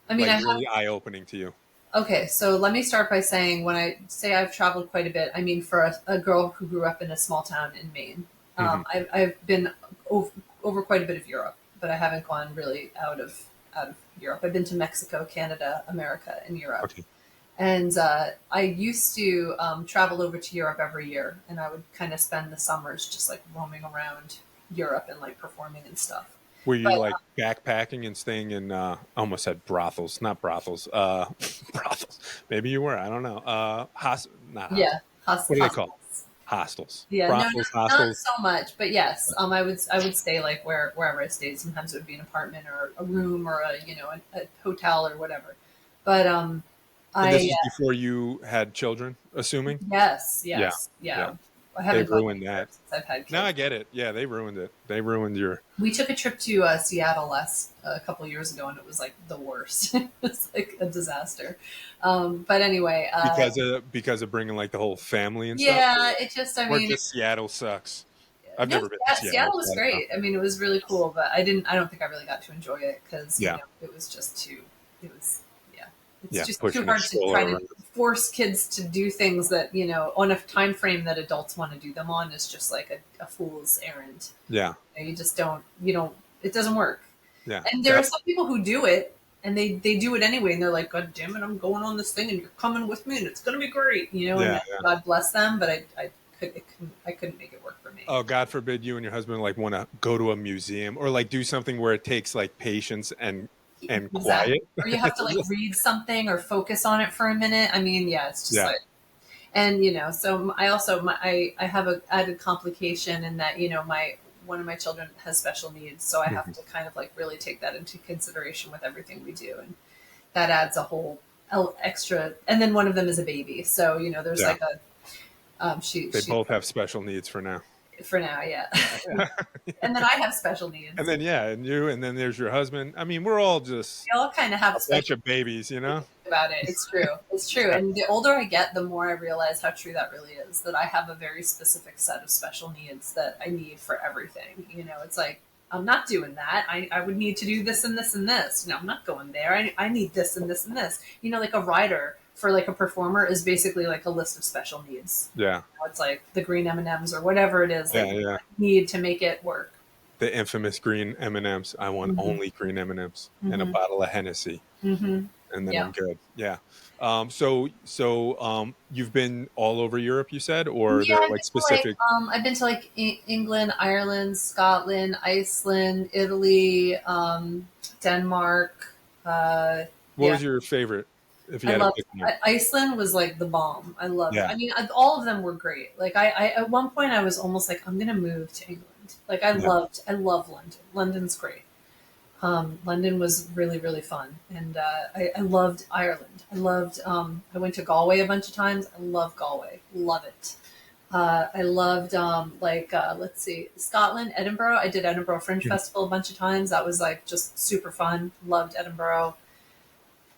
I mean, like I have. really eye opening to you? Okay, so let me start by saying when I say I've traveled quite a bit, I mean for a girl who grew up in a small town in Maine. Mhm. I've been over quite a bit of Europe, but I haven't gone really out of Europe. I've been to Mexico, Canada, America, and Europe. Okay. And I used to travel over to Europe every year, and I would kind of spend the summers just like roaming around Europe and like performing and stuff. Were you But like backpacking and staying in I almost said brothels, not brothels. Brothels. Maybe you were, I don't know. Not hostels. yeah, What do they call? hostels. Hostels. Yeah, no, Brothels, not hostels. so much, but yes, I would stay like wherever I stayed. Sometimes it would be an apartment or a room or a hotel or whatever. But And this I was before you had children, assuming? yes, Yeah. yeah. Yeah. I They haven't gone ruined anywhere that. since I've had No, I kids. get it. Yeah, they ruined it. They ruined your We took a trip to Seattle a couple of years ago, and it was like the worst. It was like a disaster. But anyway, because of bringing like the whole family and stuff, yeah, it just, I or mean, just Seattle sucks. I've no, never been to Seattle. Seattle was So I don't know. great. I mean, it was really cool, but I don't think I really got to enjoy it because Yeah, it was just too. It was, yeah. It's yeah, just too pushing a hard to stroller try to around. force kids to do things that on a time frame that adults want to do them on is just like a fool's errand. Yeah, You just don't. You don't. It doesn't work. yeah, And there are some people who do it, and they do it anyway, and they're like, God damn it, I'm going on this thing, and you're coming with me, and it's gonna be great, And yeah. God bless them, but I couldn't make it work for me. Oh, God forbid you and your husband like want to go to a museum or like do something where it takes like patience and Exactly. quiet. Or you have to like read something or focus on it for a minute. I mean, yeah, it's just Yeah, like, and so I also I have a added complication in that my one of my children has special needs, so I have Mhm. to kind of like really take that into consideration with everything we do, and that adds a whole extra. And then one of them is a baby, so there's Yeah. like a she They both have special needs for now. for now, yeah. Yeah. And then I have special And needs. then yeah, and you, and then there's your husband. I mean, we're all just We all kind of have a bunch special of babies, you know? about it. It's true. It's true. And the older I get, the more I realize how true that really is. That I have a very specific set of special needs that I need for everything. It's like I'm not doing that. I would need to do this and this and this. No, I'm not going there. I need this and this and this. Like a writer for like a performer is basically like a list of special needs. Yeah, It's like the green M&Ms or whatever it is yeah, that yeah. you need to make it work. The infamous green M&Ms. I want Mm-hmm. only green M&Ms and a Mm-hmm. bottle of Hennessy, Mm-hmm. and then Yeah. I'm good. Yeah. So you've been all over Europe, you said, or Yeah, there are like specific? I've been to like England, Ireland, Scotland, Iceland, Italy, Denmark. What Yeah, was your favorite, if you I had to loved pick one? Iceland was like the bomb. I loved. Yeah, I mean, all of them were great. Like I at one point I was almost like I'm gonna move to England. Like yeah, I love London. London's great. London was really, really fun. And I loved Ireland. I went to Galway a bunch of times. I love Galway. Love it. I loved let's see, Scotland, Edinburgh. I did Edinburgh Fringe Festival a bunch of times. That was like just super fun. Loved Edinburgh.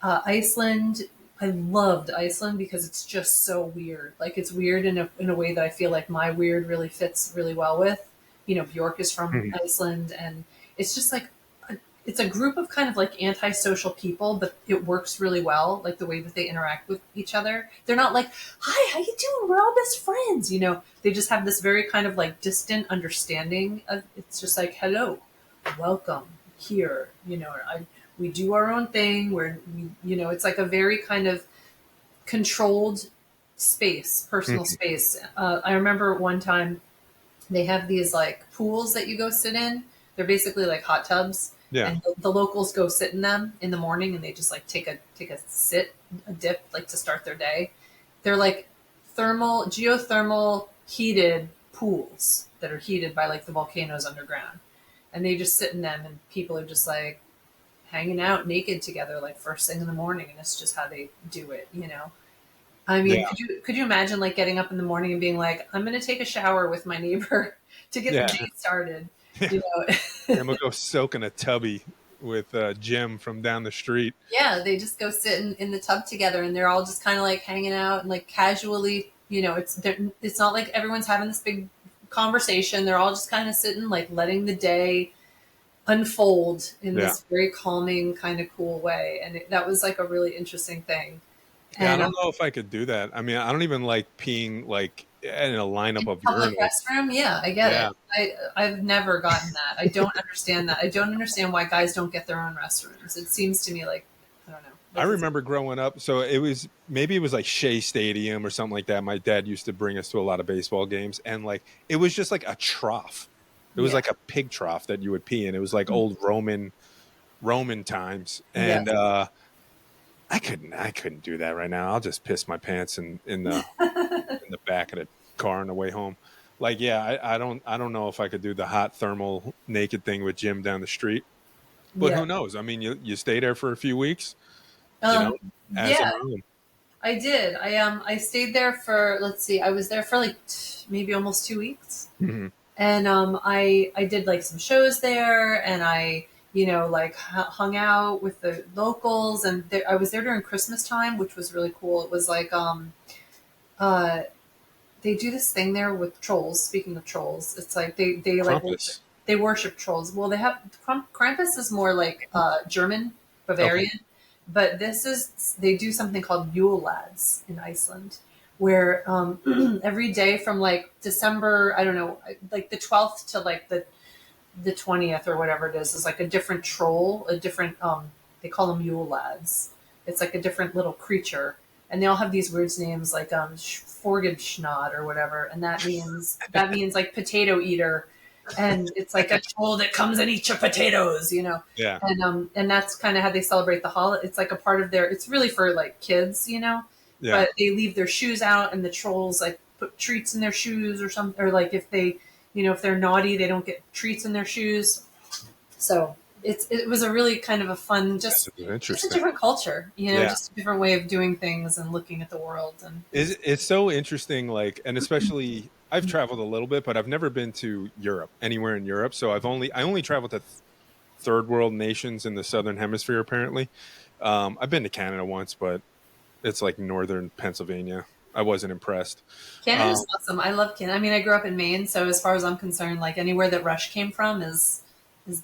Iceland. I loved Iceland because it's just so weird. Like it's weird in a way that I feel like my weird really fits really well with. Bjork is from Mhm. Iceland, and it's just like it's a group of kind of like antisocial people, but it works really well. Like the way that they interact with each other. They're not like, "Hi, how you doing? We're all best friends." They just have this very kind of like distant understanding of. It's just like, "Hello, welcome here." We do our own thing. It's like a very kind of controlled space, personal Mhm. space. I remember one time they have these like pools that you go sit in. They're basically like hot tubs, Yeah. and the locals go sit in them in the morning, and they just like a dip, like to start their day. They're like geothermal heated pools that are heated by like the volcanoes underground, and they just sit in them, and people are just like hanging out naked together like first thing in the morning, and it's just how they do it. I mean, Yeah. could you imagine like getting up in the morning and being like, I'm going to take a shower with my neighbor to get the Yeah. day started? Yeah. You know, I'm gonna go soak in a tubby with Jim from down the street. yeah, they just go sit in the tub together, and they're all just kind of like hanging out and like casually. It's not like everyone's having this big conversation. They're all just kind of sitting, like letting the day unfold in Yeah. this very calming, kind of cool way, and that was like a really interesting thing. Yeah. I And don't know if I could do that. I mean, I don't even like peeing like in a lineup in of public urinals. restroom, yeah, I get Yeah. it. I've never gotten that. I don't understand that. I don't understand why guys don't get their own restrooms. It seems to me like I don't know. I Like it's remember growing up, so it was like Shea Stadium or something like that. My dad used to bring us to a lot of baseball games, and like it was just like a trough. It was yeah, like a pig trough that you would pee in. It was like old Roman times, yeah, and I couldn't do that right now. I'll just piss my pants in the back of the car on the way home. Like, yeah, I don't know if I could do the hot thermal naked thing with Jim down the street, but yeah. who knows? I mean, you stay there for a few weeks, you know, Um, as a yeah, mom. I did. I stayed there for let's see. I was there for like maybe almost 2 weeks. Mhm. And I did like some shows there, and I like hung out with the locals, and I was there during Christmas time, which was really cool. It was like uh, they do this thing there with trolls. Speaking of trolls, it's like they like Krampus. they worship trolls. Well, they have Krampus is more like German, Okay. Bavarian, but this is they do something called Yule Lads in Iceland, where every day from like December, I don't know, like the 12th to like the 20th or whatever it is like a different troll, a different they call them Yule Lads. It's like a different little creature, and they all have these weird names like Forgedschnod or whatever, and that means like potato eater, and it's like a troll that comes and eats your potatoes. Yeah. And that's kind of how they celebrate the holiday. It's like a part of their. It's really for like kids. Yeah. But they leave their shoes out, and the trolls like put treats in their shoes or something, or like if they're naughty, they don't get treats in their shoes. So it was a really kind of a fun, That's just a interesting. different culture, Yeah. just a different way of doing things and looking at the world. And It's so interesting, like, and especially I've traveled a little bit, but I've never been to Europe, anywhere in Europe. So I only traveled to third world nations in the southern hemisphere, apparently. I've been to Canada once, but it's like northern Pennsylvania. I wasn't impressed. Canada's Um, awesome. I love Canada. I mean, I grew up in Maine, so as far as I'm concerned, like anywhere that Rush came from is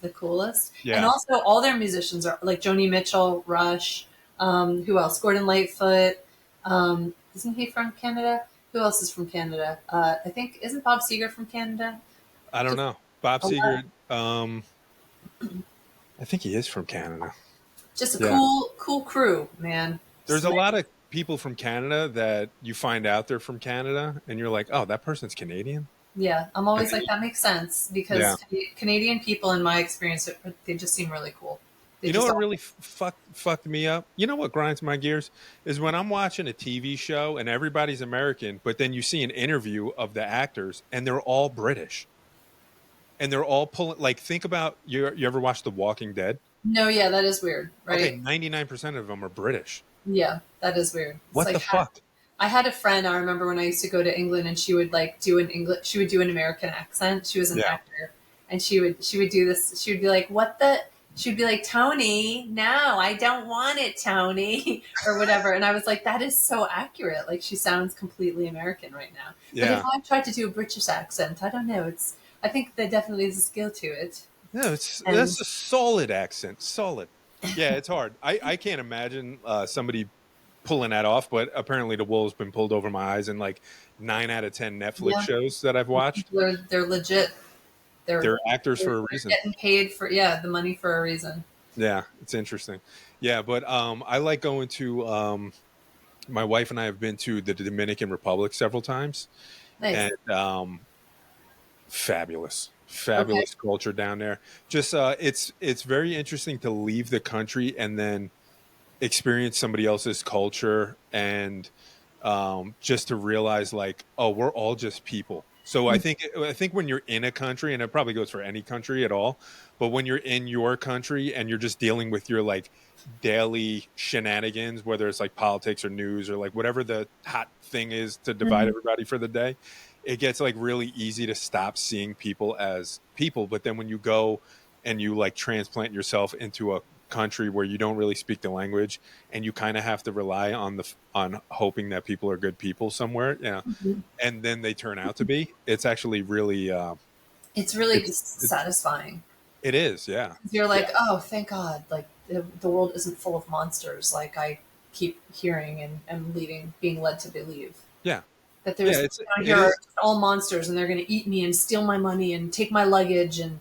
the coolest. And yeah, also, all their musicians are like Joni Mitchell, Rush. Who else? Gordon Lightfoot. Isn't he from Canada? Who else is from Canada? I think isn't Bob Seger from Canada? I don't Just know. Bob a lot. Seger, I think he is from Canada. Just a Yeah. cool crew, man. There's Just a like, lot of people from Canada that you find out they're from Canada, and you're like, oh, that person's Canadian. yeah, I'm And always then like that makes sense yeah. because Canadian people, in my experience, they just seem really cool. They You know just what all really fucked me up? You know what grinds my gears is when I'm watching a TV show and everybody's American, but then you see an interview of the actors and they're all British and they're all pulling. Like, think about you ever watched The Walking Dead? no, yeah, that is weird, Okay, right? 99% of them are British. Yeah, that is weird. It's What like the fuck? I had a friend, I remember when I used to go to England, and she would like do an English, she would do an American accent. She was an Yeah. actor, and she would do this. She would be like, "What the?" She'd be like, "Tony, no, I don't want it, Tony," or whatever. And I was like, "That is so accurate. Like she sounds completely American right now." But if Yeah. I tried to do a British accent, I don't know. I think there definitely is a skill to it. No, And that's a solid accent. Solid. Yeah, it's hard. I can't imagine somebody pulling that off, but apparently the wool's been pulled over my eyes in like 9 out of 10 Netflix yeah, shows that I've watched. they're legit. They're They're actors for a they're reason. getting paid for, yeah, the money for a reason. Yeah, it's interesting. Yeah, but I like going to my wife and I have been to the Dominican Republic several times, Nice. and fabulous, Okay. fabulous culture down there. Just it's very interesting to leave the country and then experience somebody else's culture, and just to realize like, oh, we're all just people. So I think when you're in a country, and it probably goes for any country at all, but when you're in your country and you're just dealing with your like daily shenanigans, whether it's like politics or news or like whatever the hot thing is to divide Mhm. everybody for the day, it gets like really easy to stop seeing people as people. But then when you go and you like transplant yourself into a country where you don't really speak the language and you kind of have to rely on hoping that people are good people somewhere, yeah, Mhm. and then they turn out to be, it's actually really It's really it's just satisfying. it is, yeah. You're Yeah. like, oh, thank God, like the world isn't full of monsters like I keep hearing and being led to believe. Yeah. That Yeah, there's down it here are is. all monsters and they're going to eat me and steal my money and take my luggage and,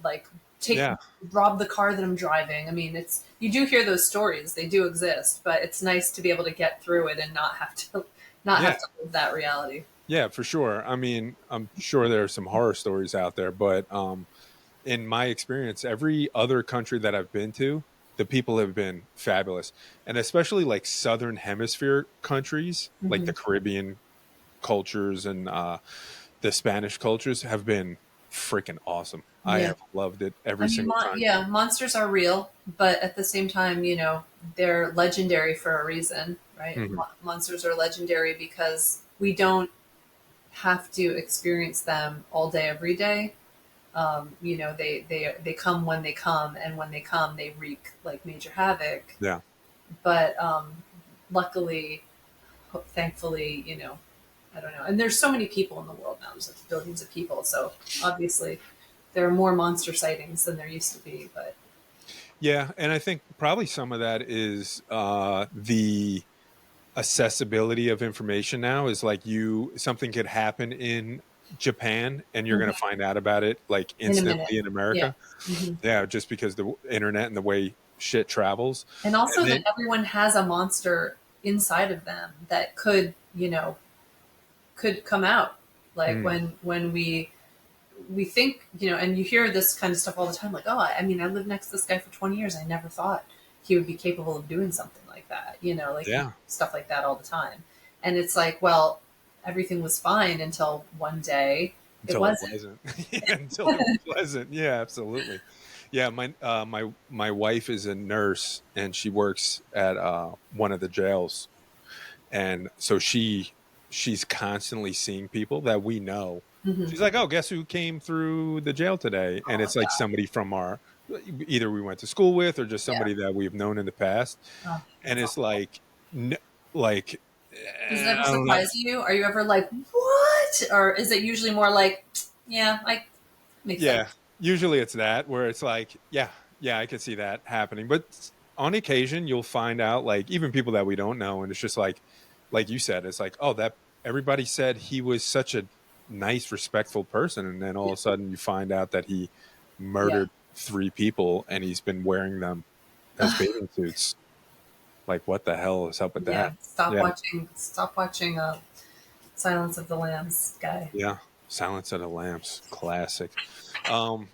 like take Yeah. rob the car that I'm driving. I mean, it's you do hear those stories. They do exist, but it's nice to be able to get through it and not Yeah. have to live that reality. Yeah, for sure. I mean, I'm sure there are some horror stories out there, but in my experience, every other country that I've been to, the people have been fabulous. And especially like southern hemisphere countries, like Hmm. the Caribbean cultures and the Spanish cultures have been freaking awesome. I Yeah. have loved it I every mean, single time. yeah, monsters are real, but at the same time, they're legendary for a reason, right? Mhm. Monsters are legendary because we don't have to experience them all day, every day. They come when they come, and when they come, they wreak like major havoc. Yeah. But luckily, thankfully, I don't know. And there's so many people in the world now. There's like billions of people, so obviously there are more monster sightings than there used to be. But Yeah, and I think probably some of that is the accessibility of information now is like you something could happen in Japan and you're going to Mhm. find out about it like In a minute, instantly in yeah. America. Hmm. Yeah, just because the internet and the way shit travels. And also And that then everyone has a monster inside of them that could come out. Like mm, when we think, and you hear this kind of stuff all the time, like, oh, I mean, I lived next to this guy for 20 years. I never thought he would be capable of doing something like that. Like you yeah, hear stuff like that all the time. And it's like, well, everything was fine until one day it until it wasn't. wasn't. Yeah, until it wasn't. Yeah, absolutely. Yeah, my wife is a nurse and she works at one of the jails, and so she's constantly seeing people that we know. Hmm. She's like, oh, guess who came through the jail today? And Oh my it's like God. somebody from our either we went to school with or just Yeah. somebody that we've known in the past. Oh, And that's it's awful. like like Does it ever I don't know. surprise you? Are you ever like, what? Or is it usually more like, yeah, I makes sense. Yeah, usually it's that where it's like, yeah, I could see that happening. But on occasion, you'll find out, like, even people that we don't know, and it's just like you said, it's like, oh, that everybody said he was such a nice, respectful person, and then all Yeah. of a sudden you find out that he Yeah. murdered 3 people and he's been wearing them as bathing suits. Like, what the hell is up with Yeah. that? Stop Yeah, watching. Stop watching. Silence of the Lambs guy. yeah. Silence of the Lambs, classic. Um,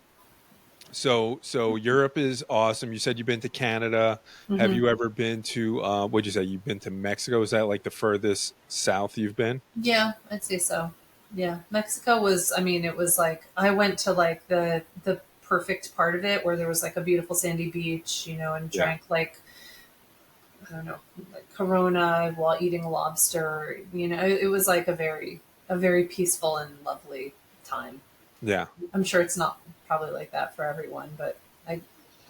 So Europe is awesome. You said you've been to Canada. Have Hmm. you ever been to what'd you say? You've been to Mexico? Is that like the furthest south you've been? Yeah, I'd say so. Yeah, Mexico was. I mean, it was like I went to like the perfect part of it where there was like a beautiful sandy beach, and Yeah. drank like I don't know, like Corona while eating a lobster. It was like a very peaceful and lovely time. Yeah. I'm sure it's not probably like that for everyone, but I,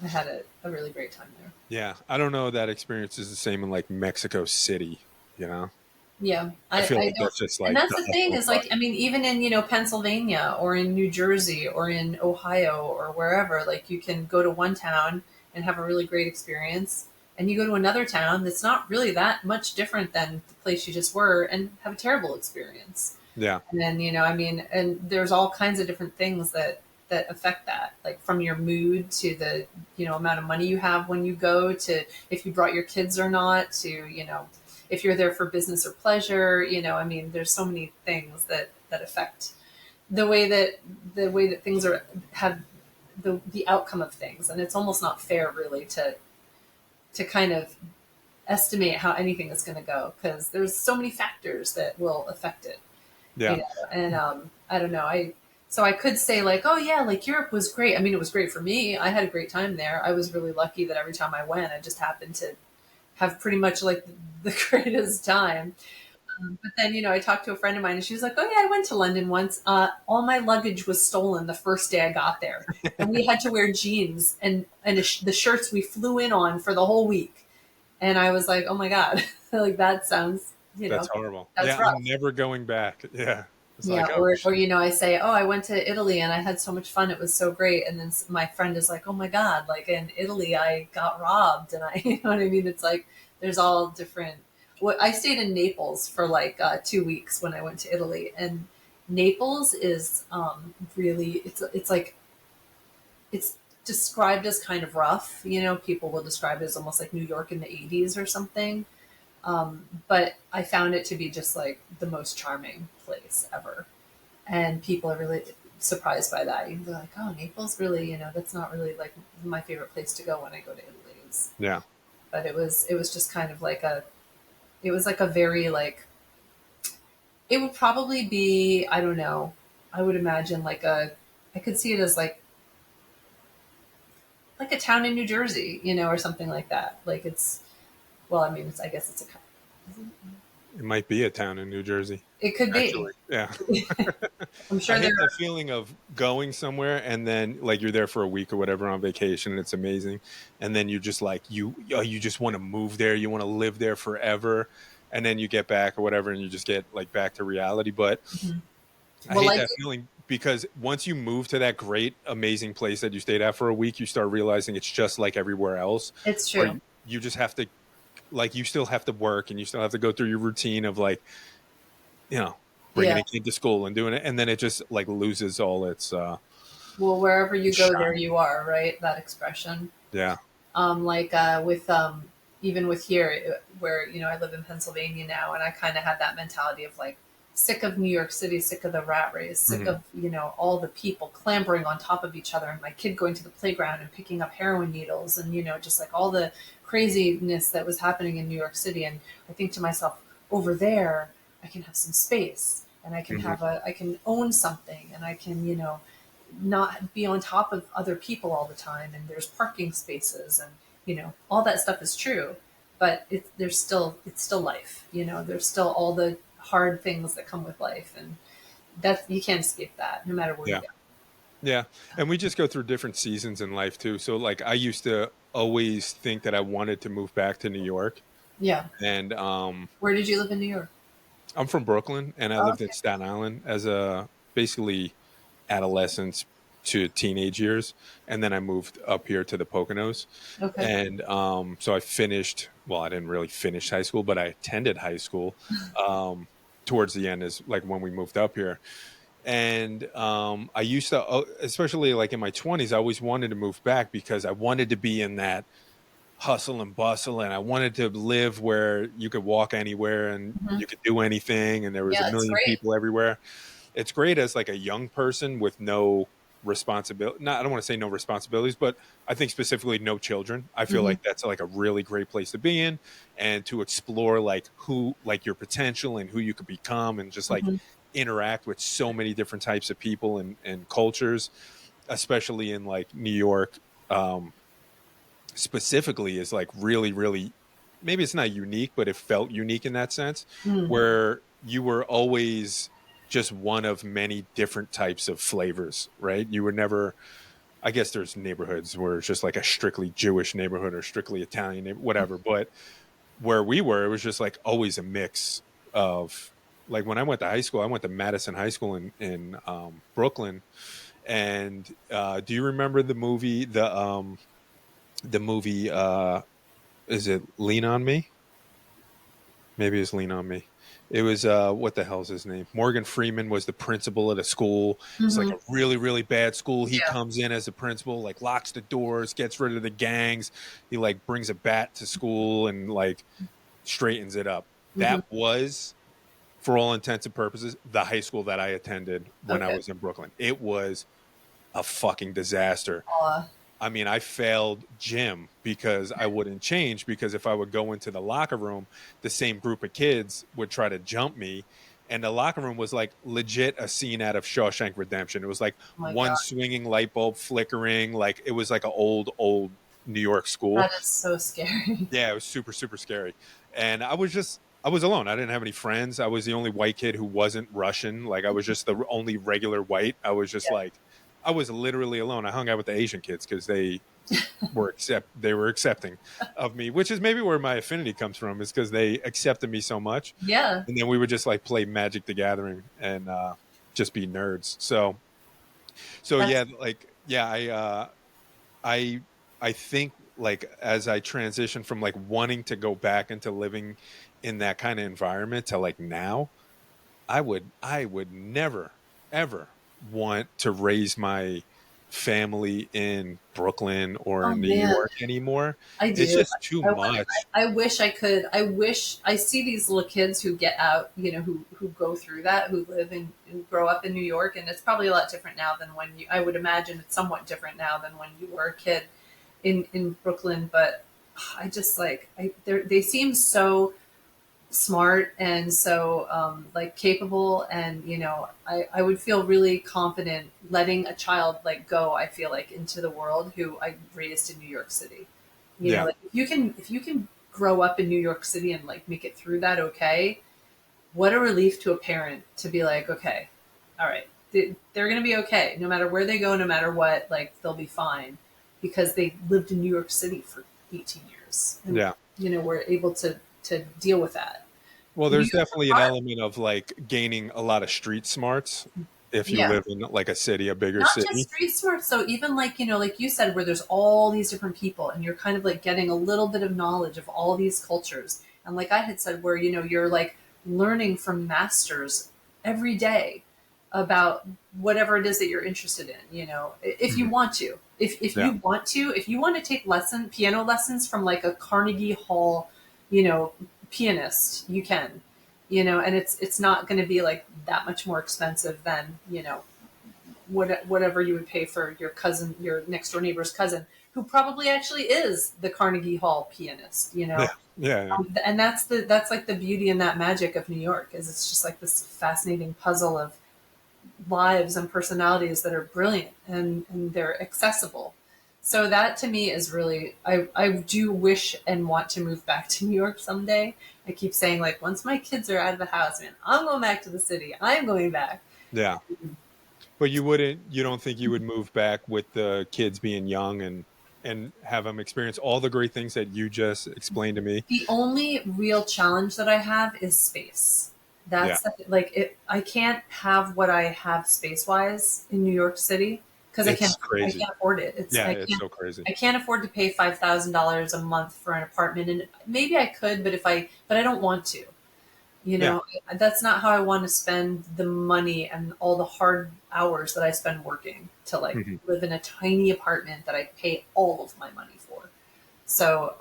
I had a really great time there. Yeah. I don't know that experience is the same in like Mexico City, you know? Yeah, I feel I like don't, that's just and like that's the the thing hustle is and like, I mean, even in, Pennsylvania or in New Jersey or in Ohio or wherever, like you can go to one town and have a really great experience, and you go to another town that's not really that much different than the place you just were and have a terrible experience. yeah. And then, I mean, and there's all kinds of different things that affect that, like from your mood to the, amount of money you have when you go, to if you brought your kids or not, to, if you're there for business or pleasure, I mean, there's so many things that affect the way that things have the outcome of things. And it's almost not fair really to kind of estimate how anything is going to go, because there's so many factors that will affect it. Yeah. And I don't know, so I could say like, oh yeah, like Europe was great. I mean, it was great for me. I had a great time there. I was really lucky that every time I went, I just happened to have pretty much like the greatest time. But then, I talked to a friend of mine and she was like, oh yeah, I went to London once. All my luggage was stolen the first day I got there, and we had to wear jeans and the shirts we flew in on for the whole week. And I was like, oh my god, like that sounds, That's horrible. that's Yeah. rough. I'm never going back. Yeah. It's Yeah, like, oh, or I say, oh, I went to Italy and I had so much fun. It was so great. And then my friend is like, oh my god, like in Italy I got robbed, and I, you know what I mean? It's like there's all different. What I stayed in Naples for like 2 weeks when I went to Italy, and Naples is really, it's like it's described as kind of rough. People will describe it as almost like New York in the '80s or something. But I found it to be just like the most charming place ever. And people are really surprised by that. They're like, oh, Naples really, that's not really like my favorite place to go when I go to Italy. yeah. But it was just kind of like it was like a very like, it would probably be, I don't know, I would imagine I could see it as like a town in New Jersey, or something like that. Like it's, well, I mean, I guess it's It might be a town in New Jersey, it could be. actually. Yeah. I'm I sure hate there that are. feeling of going somewhere and then like you're there for a week or whatever on vacation and it's amazing. And then you just like, you just want to move there. You want to live there forever. And then you get back or whatever and you just get like back to reality. But Mhm. I Well, hate like that feeling because once you move to that great, amazing place that you stayed at for a week, you start realizing it's just like everywhere else, it's where true. you just have to, like, you still have to work and you still have to go through your routine of like, you know, bringing Yeah. a kid to school and doing it. And then it just like loses all its Well, wherever you go, there shine. you are, right? That expression. Yeah. Like with even with here, where I live in Pennsylvania now, and I kind of had that mentality of like sick of New York City, sick of the rat race, sick Mhm. of all the people clambering on top of each other, and my kid going to the playground and picking up heroin needles, and just like all the craziness that was happening in New York City. And I think to myself, over there, I can have some space, and Mhm. I can own something, and I can not be on top of other people all the time, and there's parking spaces, and all that stuff is true, but it's still life. There's still all the hard things that come with life, and that you can't escape that no matter where you Yeah. go. Yeah. And we just go through different seasons in life too. So like I used to always think that I wanted to move back to New York. Yeah. And Where did you live in New York? I'm from Brooklyn and I Oh, lived in okay. Staten Island as a basically adolescence to teenage years. And then I moved up here to the Poconos. Okay. And so I finished, well, I didn't really finish high school, but I attended high school towards the end is like when we moved up here. And I used to, especially like in my 20s, I always wanted to move back because I wanted to be in that hustle and bustle and I wanted to live where you could walk anywhere and Hmm. you could do anything and there was a Yeah, it's million great. people everywhere. It's great as like a young person with no responsibility. Not, I don't want to say no responsibilities, but I think specifically no children. I feel Hmm. like that's like a really great place to be in and to explore like who, like your potential and who you could become and just like Hmm. interact with so many different types of people and cultures, especially in like New York. Um, Specifically is like really, really maybe it's not unique, but it felt unique in that sense, Mm. where you were always just one of many different types of flavors, right? You were never, I guess there's neighborhoods where it's just like a strictly Jewish neighborhood or strictly Italian, whatever. But where we were, it was just like always a mix of, like when I went to high school, I went to Madison High School in Brooklyn. And do you remember the movie is it Lean on Me? Maybe it's Lean on Me. It was what the hell's his name? Morgan Freeman was the principal of the school. It's like Hmm. a really, really bad school. He Yeah. comes in as the principal, like locks the doors, gets rid of the gangs. He like brings a bat to school and like straightens it up. Hmm. That was, for all intents and purposes, the high school that I attended when I Okay. was in Brooklyn. It was a fucking disaster. Aw. I mean, I failed gym because I wouldn't change, because if I would go into the locker room, the same group of kids would try to jump me. And the locker room was like legit a scene out of Shawshank Redemption. It was like Oh my one God. swinging light bulb flickering. Like it was like an old New York school. That is so scary. Yeah, it was super, super scary. And I was alone. I didn't have any friends. I was the only white kid who wasn't Russian. Like I was just the only regular white. I was just Yeah. like, I was literally alone. I hung out with the Asian kids because they were accepting of me, which is maybe where my affinity comes from, is because they accepted me so much. Yeah. And then we would just like play Magic the Gathering and just be nerds. So That's yeah, like yeah, I I think like as I transition from like wanting to go back into living in that kind of environment to like now, I would never ever want to raise my family in Brooklyn or oh in New man, York anymore. I It's do. just too I, much. I wish I could. I wish I see these little kids who get out, who go through that, who live in, who grow up in New York, and it's probably a lot different now than when you. I would imagine it's somewhat different now than when you were a kid in Brooklyn. But I just like they seem so smart and so like capable, and I would feel really confident letting a child like go, I feel like, into the world, who I raised in New York City. Yeah. Like if you can grow up in New York City and like make it through that, okay, what a relief to a parent to be like, okay, all right, they're going to be okay no matter where they go, no matter what, like they'll be fine because they lived in New York City for 18 years and Yeah. we're able to deal with that. Well, New there's York is definitely an hard. element of like gaining a lot of street smarts if you Yeah. live in like a city, a bigger Not just city. street smart. So even like, like you said, where there's all these different people and you're kind of like getting a little bit of knowledge of all these cultures. And like I had said, where, you're like learning from masters every day about whatever it is that you're interested in, if you Mhm. want to. Yeah. If you want to take piano lessons from like a Carnegie Hall, you know, pianist, you can, and it's not going to be like that much more expensive than, whatever you would pay for your cousin, your next door neighbor's cousin, who probably actually is the Carnegie Hall pianist, Yeah. Yeah. and that's like the beauty and that magic of New York, is it's just like this fascinating puzzle of lives and personalities that are brilliant, and they're accessible. So that to me is really, I do wish and want to move back to New York someday. I keep saying, like, once my kids are out of the house, man, I'm going back to the city. I'm going back. Yeah. But you don't think you would move back with the kids being young and have them experience all the great things that you just explained to me? The only real challenge that I have is space. Yeah. Like it. I can't have what I have space wise in New York City because It's I crazy. can't afford it. Yeah, it's so crazy. I can't afford to pay $5,000 a month for an apartment, and maybe I could, but I don't want to. Yeah. That's not how I want to spend the money and all the hard hours that I spend working to like Mhm. live in a tiny apartment that I pay all of my money for. So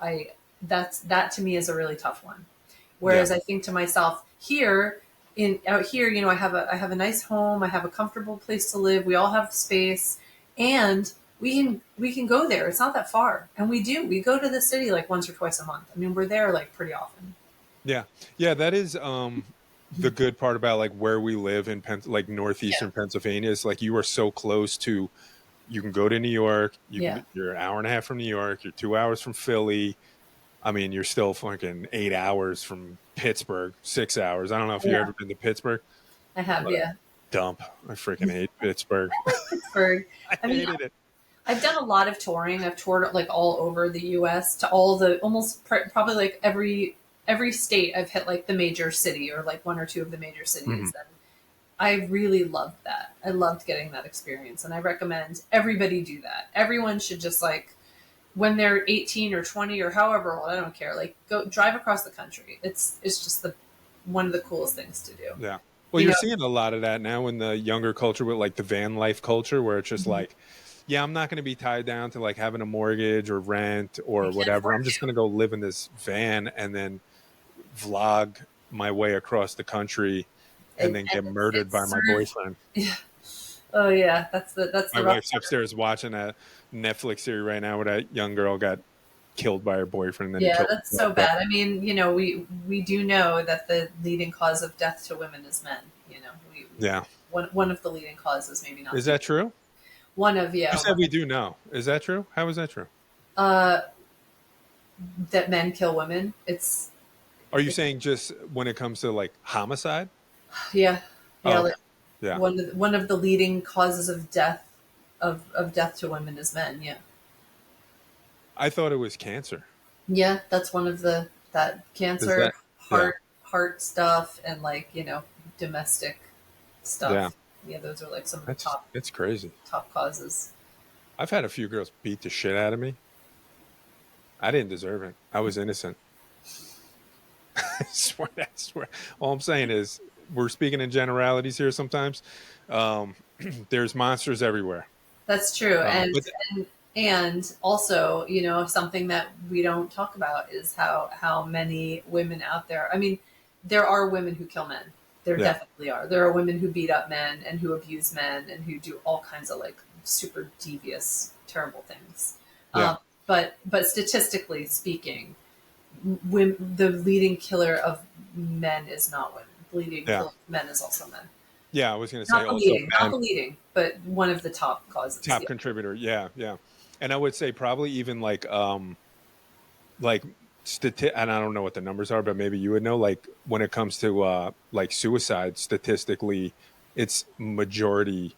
that to me is a really tough one. Yeah. Whereas I think to myself, out here, I have a nice home, I have a comfortable place to live, we all have space, and we can go there. It's not that far. And we do. We go to the city like once or twice a month. I mean, we're there like pretty often. Yeah. Yeah, that is the good part about like where we live in like Yeah. northeastern Pennsylvania is like you are so close to, you can go to New York, Yeah. you're an hour and a half from New York, you're 2 hours from Philly. I mean, you're still fucking 8 hours from Pittsburgh, 6 hours. I don't know if you've Yeah, ever been to Pittsburgh. I have. What a Yeah, dump. I freaking hate Pittsburgh. I like Pittsburgh. I I mean, hated it. I've done a lot of touring. I've toured like all over the U.S. to all the probably like every state. I've hit like the major city or like one or two of the major Hmm. cities, and I really loved that. I loved getting that experience, and I recommend everybody do that. Everyone should just like when they're 18 or 20 or however old, I don't care. Like go drive across the country. It's just the one of the coolest things to do. Yeah. Well, You you're know, seeing a lot of that now in the younger culture with like the van life culture, where it's just Mhm. like, yeah, I'm not going to be tied down to like having a mortgage or rent I or can't whatever. afford I'm just going to go live in this van and then vlog my way across the country to. and then get murdered by It's my sort of boyfriend. yeah. Oh yeah, that's My the rough wife's upstairs watching a Netflix series right now where that young girl got killed by her boyfriend and then he Yeah, killed that's so himself. But bad. I mean, we do know that the leading cause of death to women is men. We yeah. one of the leading causes, maybe not Is the that true? one of You yeah, said one we do know. Is that true? How is that true? uh, that men kill women. Are you It's saying just when it comes to like homicide? yeah, Oh, yeah. okay. Like Yeah. one of the leading causes of death of death to women is men. Yeah, I thought it was cancer. yeah. That's one of the that Is cancer, that? Yeah. heart stuff, and like domestic Yeah. stuff. Yeah, those are like some of the That's top it's crazy. top causes. I've had a few girls beat the shit out of me. I didn't deserve it. I was innocent. I swear. I swear. All I'm saying is we're speaking in generalities here sometimes. Um, there's monsters everywhere. That's true, But and also, something that we don't talk about is how many women out there. I mean, there are women who kill men. There yeah, definitely are. There are women who beat up men and who abuse men and who do all kinds of like super devious, terrible things. yeah, Um, but statistically speaking, the leading killer of men is not women. The leading yeah, killer of men is also men. yeah. I was going to say also Not men, the leading, but one of the top causes. top Yeah. contributor. Yeah, yeah. And I would say probably even like and I don't know what the numbers are, but maybe you would know. Like when it comes to like suicide, statistically, it's majority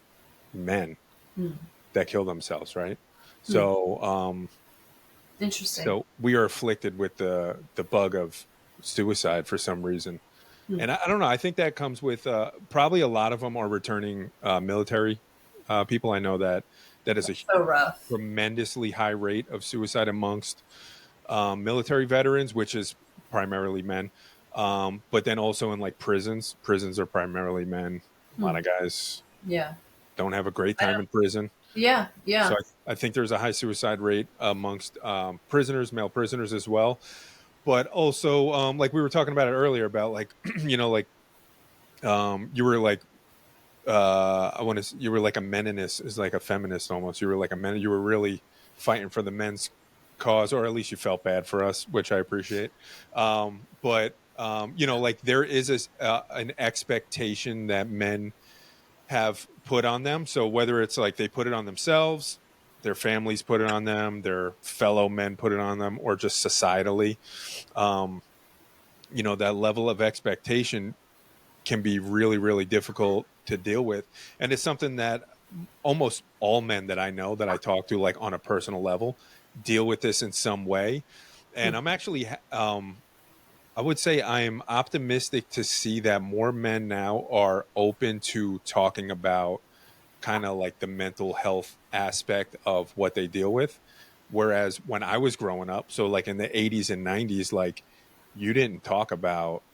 men Hmm. that kill themselves, right? Hmm. So Interesting. so we are afflicted with the bug of suicide for some reason. Hmm. And I don't know. I think that comes with probably a lot of them are returning military people. I know that is a So rough. tremendously high rate of suicide amongst military veterans, which is primarily men. But then also in like prisons are primarily men. A Hmm. lot of guys Yeah. don't have a great I time don't. in prison. Yeah. So Yeah. I think there's a high suicide rate amongst prisoners, male prisoners as well. But also, like we were talking about it earlier about like, like you were like, you were like a meninist, is like a feminist almost. You were like a men. You were really fighting for the men's cause, or at least you felt bad for us, which I appreciate. But like there is an expectation that men have put on them. So whether it's like they put it on themselves, their families put it on them, their fellow men put it on them, or just societally, um, that level of expectation can be really, really difficult to deal with. And it's something that almost all men that I know that I talk to, like on a personal level, deal with this in some way. Hmm. And I'm actually, I would say I am optimistic to see that more men now are open to talking about kind of like the mental health aspect of what they deal with. Whereas when I was growing up, so like in the 80s and 90s, like you didn't talk about,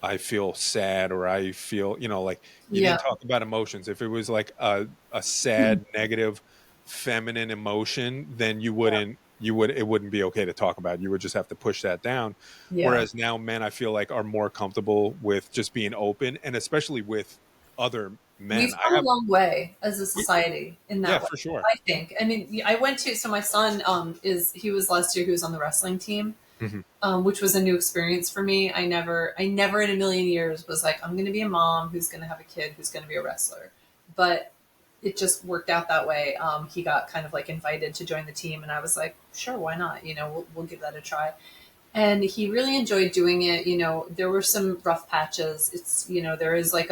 I feel sad, or I feel, like you Yeah. didn't talk about emotions. If it was like a Hmm. sad, negative, feminine emotion, then Yeah. it wouldn't be okay to talk about. You would just have to push that down. Yeah. Whereas now men, I feel like, are more comfortable with just being open, and especially with other men. We've I come a have, long way as a society in yeah, that way. for sure. I think. I mean, I went to so my son he was last year. He was on the wrestling team, Hmm. which was a new experience for me. I never in a million years was like, I'm going to be a mom who's going to have a kid who's going to be a wrestler. But it just worked out that way. He got kind of like invited to join the team, and I was like, sure, why not? We'll give that a try. And he really enjoyed doing it. There were some rough patches. There is like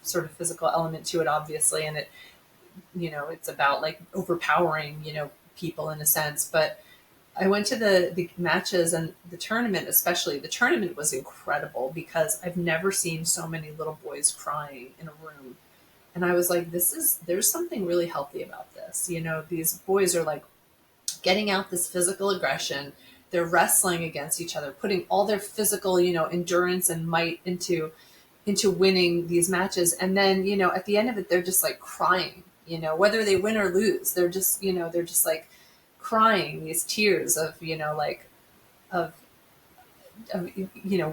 sort of physical element to it, obviously, and it's about like overpowering, people in a sense. But I went to the matches and the tournament, especially. The tournament was incredible because I've never seen so many little boys crying in a room. And I was like, there's something really healthy about this. These boys are like getting out this physical aggression. They're wrestling against each other, putting all their physical, endurance and might into winning these matches. And then, at the end of it, they're just like crying, whether they win or lose. They're just like crying these tears of, like of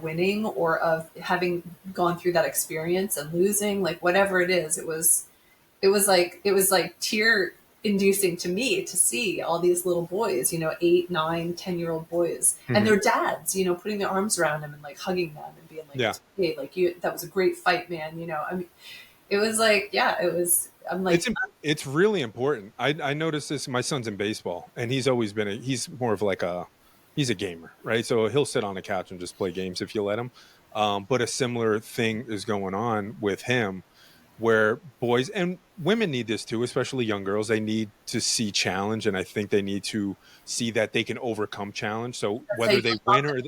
winning or of having gone through that experience and losing, like whatever it is. It was like tear inducing to me to see all these little boys, 8, 9, 10-year-old boys, and their dads, putting their arms around them and like hugging them and being like, Yeah. hey, like that was a great fight, man. I mean, it was like, yeah, it was, I'm like, It's really important. I noticed this. My son's in baseball, and he's always been he's more of like he's a gamer, right? So he'll sit on the couch and just play games if you let him. But a similar thing is going on with him, where boys and women need this too, especially young girls. They need to see challenge, and I think they need to see that they can overcome challenge. So whether they win or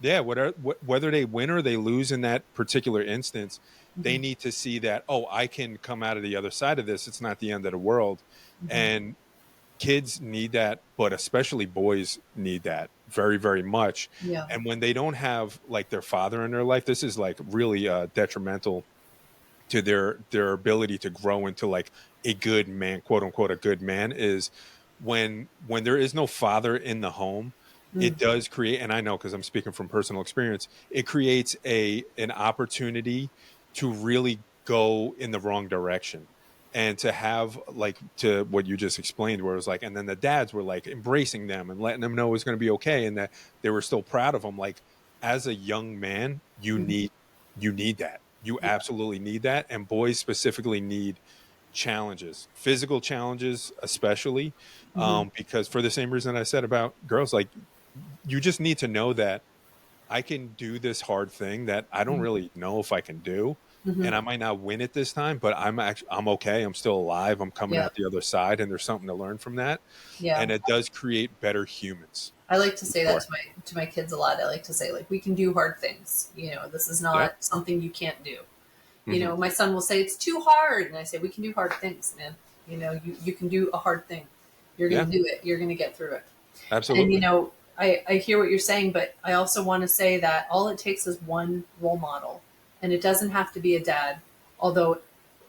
yeah, whether they win or they lose in that particular instance, they Mhm. need to see that, oh, I can come out of the other side of this. It's not the end of the world. Mhm. And kids need that, but especially boys need that very, very much. Yeah. And when they don't have like their father in their life, this is like really detrimental to their ability to grow into like a good man, quote unquote, a good man, is when there is no father in the home. It Mm. does create, and I know because I'm speaking from personal experience, it creates an opportunity to really go in the wrong direction. And to have like to what you just explained, where it was like, and then the dads were like embracing them and letting them know it was going to be okay, and that they were still proud of them. Like as a young man, Mhm. you need that. You Yeah. absolutely need that. And boys specifically need challenges, physical challenges, especially, Mhm. because for the same reason I said about girls, like you just need to know that I can do this hard thing that I don't Mhm. really know if I can do. Mhm. And I might not win it this time, but I'm okay. I'm still alive. I'm coming Yeah. out the other side, and there's something to learn from that. Yeah. And it does create better humans. I like to For say that sure. to my kids a lot. I like to say, like, we can do hard things. This is Yeah. not something you can't do. Hmm. My son will say it's too hard, and I say we can do hard things, man. You can do a hard thing. You're Yeah. gonna do it. You're gonna get through it. And Absolutely. I hear what you're saying, but I also want to say that all it takes is one role model, and it doesn't have to be a dad, although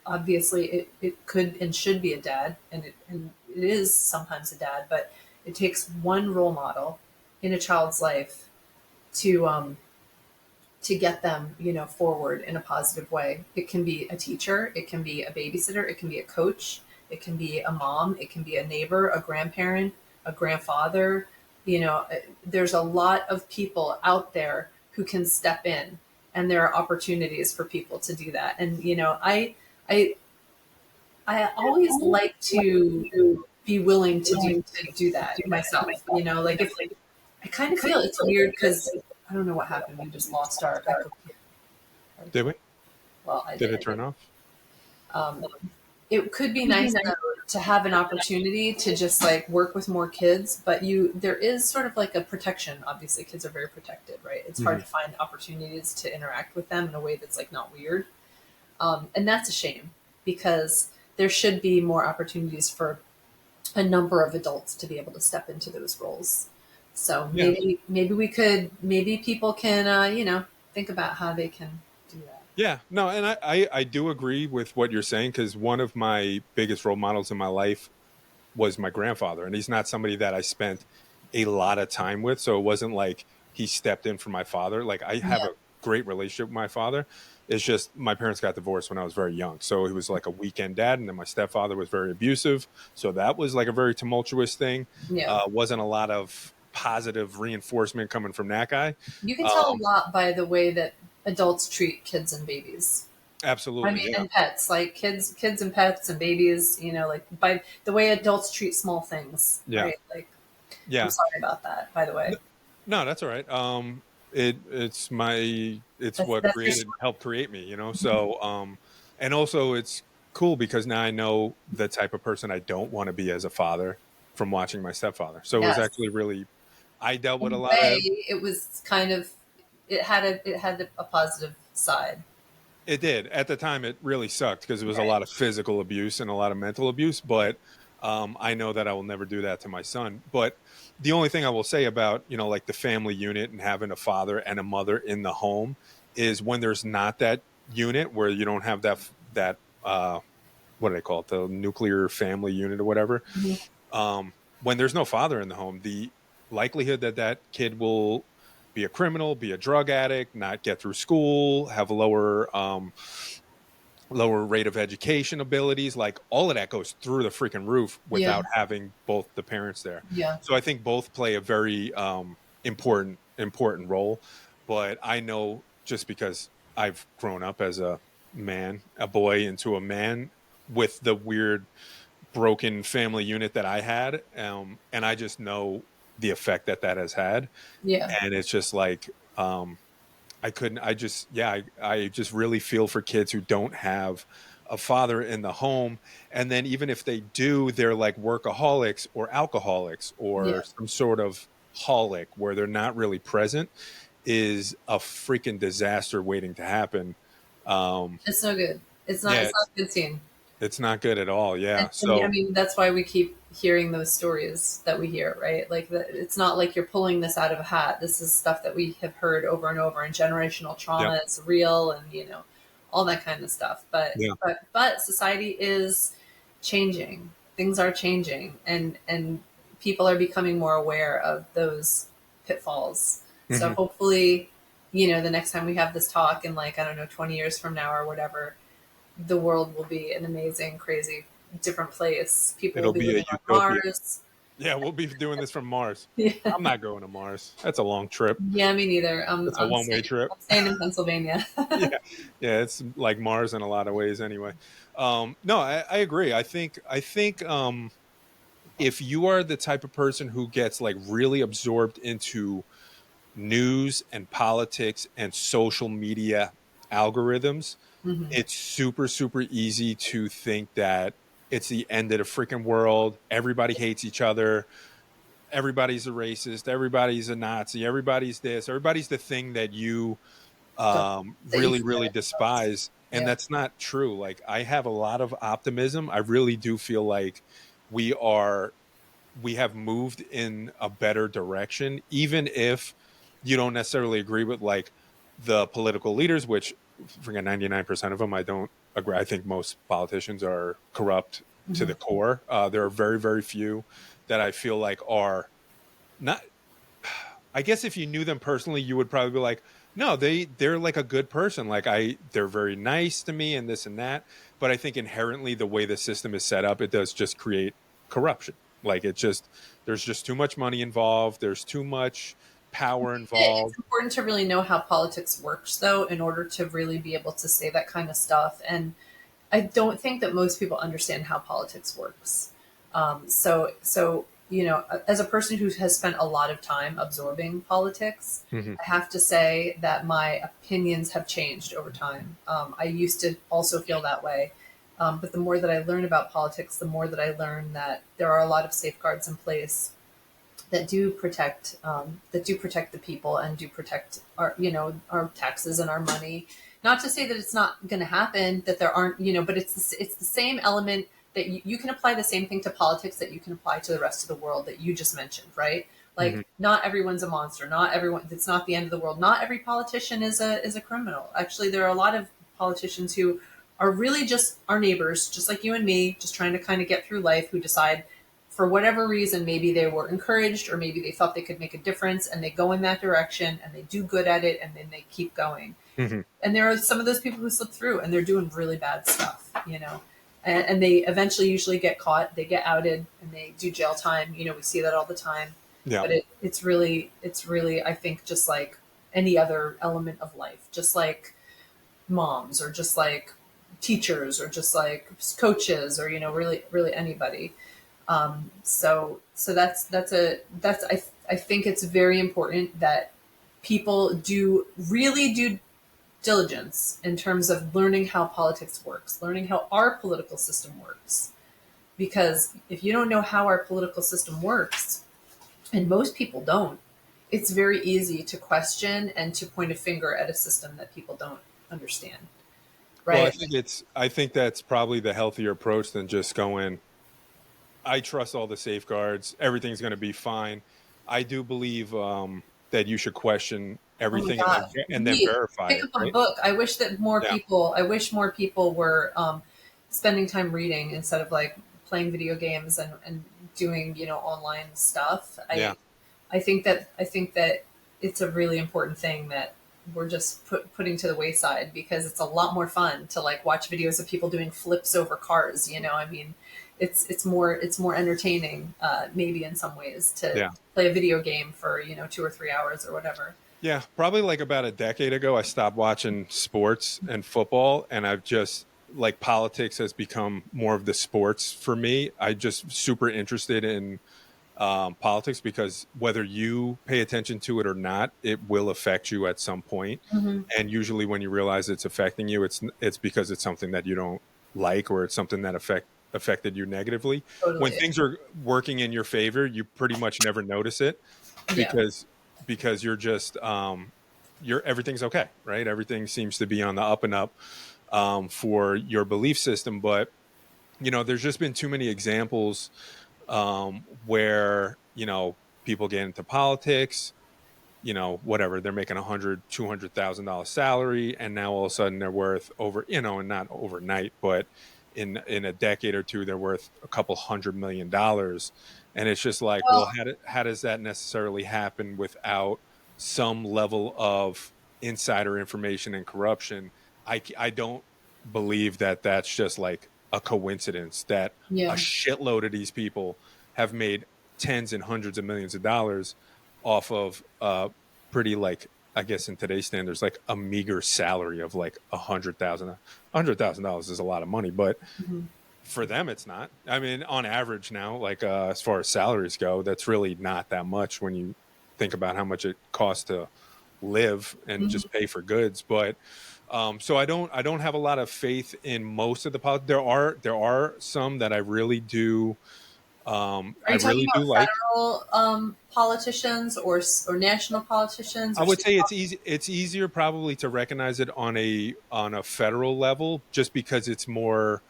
obviously it could and should be a dad, and it is sometimes a dad, but it takes one role model in a child's life to to get them, forward in a positive way. It can be a teacher, it can be a babysitter, it can be a coach, it can be a mom, it can be a neighbor, a grandparent, a grandfather. There's a lot of people out there who can step in, and there are opportunities for people to do that. And I I always like to be willing to do that myself. Like if I kind of feel it's weird because I don't know what happened. We just lost our echo. Did we? Well, I Did it did. turn off? Um, it could be nice though to have an opportunity to just like work with more kids, but there is sort of like a protection. Obviously, kids are very protected, right? It's hard Hmm. to find opportunities to interact with them in a way that's like not weird, and that's a shame because there should be more opportunities for a number of adults to be able to step into those roles. So Yeah. maybe people can think about how they can do that. Yeah, no, and I do agree with what you're saying because one of my biggest role models in my life was my grandfather, and he's not somebody that I spent a lot of time with, so it wasn't like he stepped in for my father. Like I have Yeah. a great relationship with my father. It's just my parents got divorced when I was very young, so he was like a weekend dad, and then my stepfather was very abusive, so that was like a very tumultuous thing. Yeah. Wasn't a lot of positive reinforcement coming from that guy. You can tell a Um, lot by the way that adults treat kids and babies. I Absolutely. mean, Yeah. and pets, like kids and pets and babies, like by the way adults treat small things, Yeah. right? Like, I'm Yeah. sorry about that, by the way. No, that's all right. It's what That's your story. helped create me, So, and also it's cool because now I know the type of person I don't want to be as a father from watching my stepfather. So it was Yes. actually really, I dealt with In a a lot of, way, it was kind of it had a positive side. it did. At the time, it really sucked because it was a Right. lot of physical abuse and a lot of mental abuse. But I know that I will never do that to my son. But the only thing I will say about, like the family unit and having a father and a mother in the home is when there's not that unit where you don't have that, what do they call it? The nuclear family unit or whatever. Mhm. When there's no father in the home, the likelihood that that kid will be a criminal, be a drug addict, not get through school, have lower rate of education abilities, like all of that goes through the freaking roof Yeah, without having both the parents there. yeah, So I think both play a very important role. But I know just because I've grown up as a man, a boy into a man with the weird broken family unit that I had, and I just know the effect that that has had, yeah. and it's just like I couldn't. I just yeah. I just really feel for kids who don't have a father in the home, and then even if they do, they're like workaholics or alcoholics Yeah. or some sort of holic where they're not really present. Is a freaking disaster waiting to happen. Um, It's no good. It's not. yeah, It's not a good scene. it's not good at all. And, Yeah. and I So mean, that's why we keep hearing those stories that we hear, right? Like, it's not like you're pulling this out of a hat. This is stuff that we have heard over and over, and generational yeah, trauma is real, and all that kind of stuff. But yeah. but society is changing. Things are changing, and people are becoming more aware of those pitfalls. So Hmm. hopefully, the next time we have this talk in, like, I don't know, 20 years from now or whatever, the world will be an amazing, crazy, different place. People will It'll be be a living on utopia. Mars. Yeah, we'll be doing this from Mars. Yeah, I'm not going to Mars. That's a long trip. yeah, me neither. I'm It's a I'm one-way staying, trip. I'm staying in Pennsylvania. Yeah, yeah, it's like Mars in a lot of ways anyway. No, I agree. I think if you are the type of person who gets like really absorbed into news and politics and social media algorithms, Hmm. it's super, super easy to think that it's the end of the freaking world. Everybody hates each other. Everybody's a racist. Everybody's a Nazi. Everybody's this. Everybody's the thing that you Don't that you really, compare really yourselves. despise. And Yeah. that's not true. Like I have a lot of optimism. I really do feel like we are we have moved in a better direction, even if you don't necessarily agree with like the political leaders, which freaking 99% of them I don't agree. I think most politicians are corrupt to Hmm. the core. There are very, very few that I feel like are not. I guess if you knew them personally, you would probably be like, no, they're like a good person. Like they're very nice to me and this and that. But I think inherently the way the system is set up, it does just create corruption. Like there's just too much money involved. There's too much power It's involved. important to really know how politics works, though, in order to really be able to say that kind of stuff. And I don't think that most people understand how politics works. So as a person who has spent a lot of time absorbing politics, Hmm. I have to say that my opinions have changed over time. I used to also feel that way, but the more that I learn about politics, the more that I learn that there are a lot of safeguards in place that do protect the people and do protect our taxes and our money. Not to say that it's not going to happen, that there aren't, but it's the same element that you can apply the same thing to politics that you can apply to the rest of the world that you just mentioned, right? Hmm. Like, not everyone's a monster. Not everyone. It's not the end of the world. Not every politician is a criminal. Actually, there are a lot of politicians who are really just our neighbors, just like you and me, just trying to kind of get through life, who decide for whatever reason, maybe they were encouraged or maybe they thought they could make a difference, and they go in that direction and they do good at it, and then they keep going. Hmm. And there are some of those people who slip through and they're doing really bad stuff. And they eventually usually get caught, they get outed, and they do jail time. We see that all the time. Yeah. But it's really, I think, just like any other element of life, just like moms or just like teachers or just like coaches or, really anybody. So I think it's very important that people do really do diligence in terms of learning how politics works, learning how our political system works. Because if you don't know how our political system works, and most people don't, it's very easy to question and to point a finger at a system that people don't understand. Well, Right? I think that's probably the healthier approach than just going, I trust all the safeguards. Everything's going to be fine. I do believe that you should question Oh my everything gosh. and then Read. verify Pick it, up a right? book. Yeah. I wish more people were spending time reading instead of like playing video games and doing, online stuff. Yeah. I think that it's a really important thing that we're just putting to the wayside because it's a lot more fun to like watch videos of people doing flips over cars. I mean, it's more entertaining, maybe in some ways to Yeah. play a video game for 2 or 3 hours or whatever. Yeah. Probably like about a decade ago, I stopped watching sports and football, and I've just like politics has become more of the sports for me. I just super interested in politics because whether you pay attention to it or not, it will affect you at some point. Mm-hmm. And usually, when you realize it's affecting you, it's because it's something that you don't like or it's something that affected you negatively. When Totally. things are working in your favor, you pretty much never notice it Yeah. because you're just everything's okay, right? Everything seems to be on the up and up for your belief system, but there's just been too many examples where people get into politics, whatever, they're making $100,000-$200,000 salary, and now all of a sudden they're worth over, and not overnight, but in a decade or two they're worth a couple $100 million. And it's just like, well, Well, how does that necessarily happen without some level of insider information and corruption? I don't believe that that's just like a coincidence that a yeah. shitload of these people have made tens and hundreds of millions of dollars off of pretty, like, I guess in today's standards, like a meager salary of like $100,000 is a lot of money, but Mhm. for them it's not. I mean, on average now, like as far as salaries go, that's really not that much when you think about how much it costs to live and Mhm. just pay for goods. But so I don't have a lot of faith in most of the there are some that Are I you talking really do about like. federal politicians or national politicians I or would state say it's easier probably to recognize it on a federal level, just because it's more,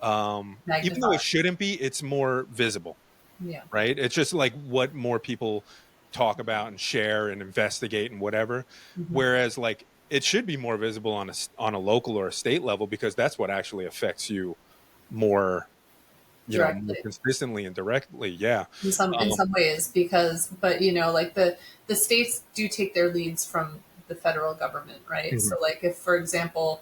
even though it magnified? shouldn't be, it's more visible, Yeah. right? It's just like what more people talk about and share and investigate and whatever. Hmm. Whereas like it should be more visible on a local or a state level, because that's what actually affects you more, more Directly. consistently and directly. Yeah. In Um, some ways, because but like the states do take their leads from the federal government, right? mhm. So like if, for example,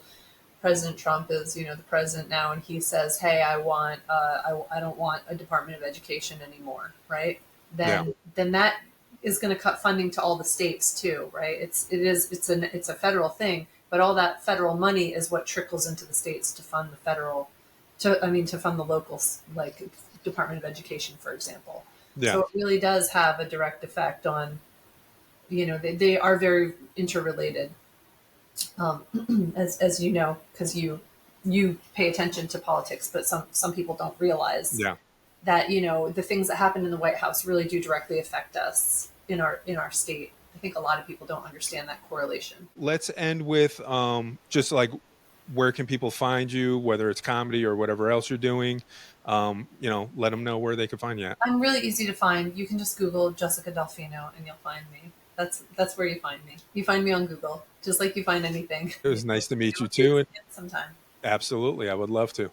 President Trump is the president now, and he says, "Hey, I don't want a Department of Education anymore," right? Yeah. Then that is going to cut funding to all the states too, right? It's a federal thing, but all that federal money is what trickles into the states to fund the federal, to fund the local, like Department of Education, for example. Yeah. So it really does have a direct effect on, they are very interrelated, as you know, because you pay attention to politics, but some people don't realize Yeah. that the things that happen in the White House really do directly affect us in our state. I think a lot of people don't understand that correlation. Let's end with just like, where can people find you, whether it's comedy or whatever else you're doing. Let them know where they can find you at. I'm really easy to find. You can just Google Jessica Delfino and you'll find me. That's where you find me. You find me on Google, just like you find anything. It was nice to meet you See too, and it sometime. absolutely, I would love to.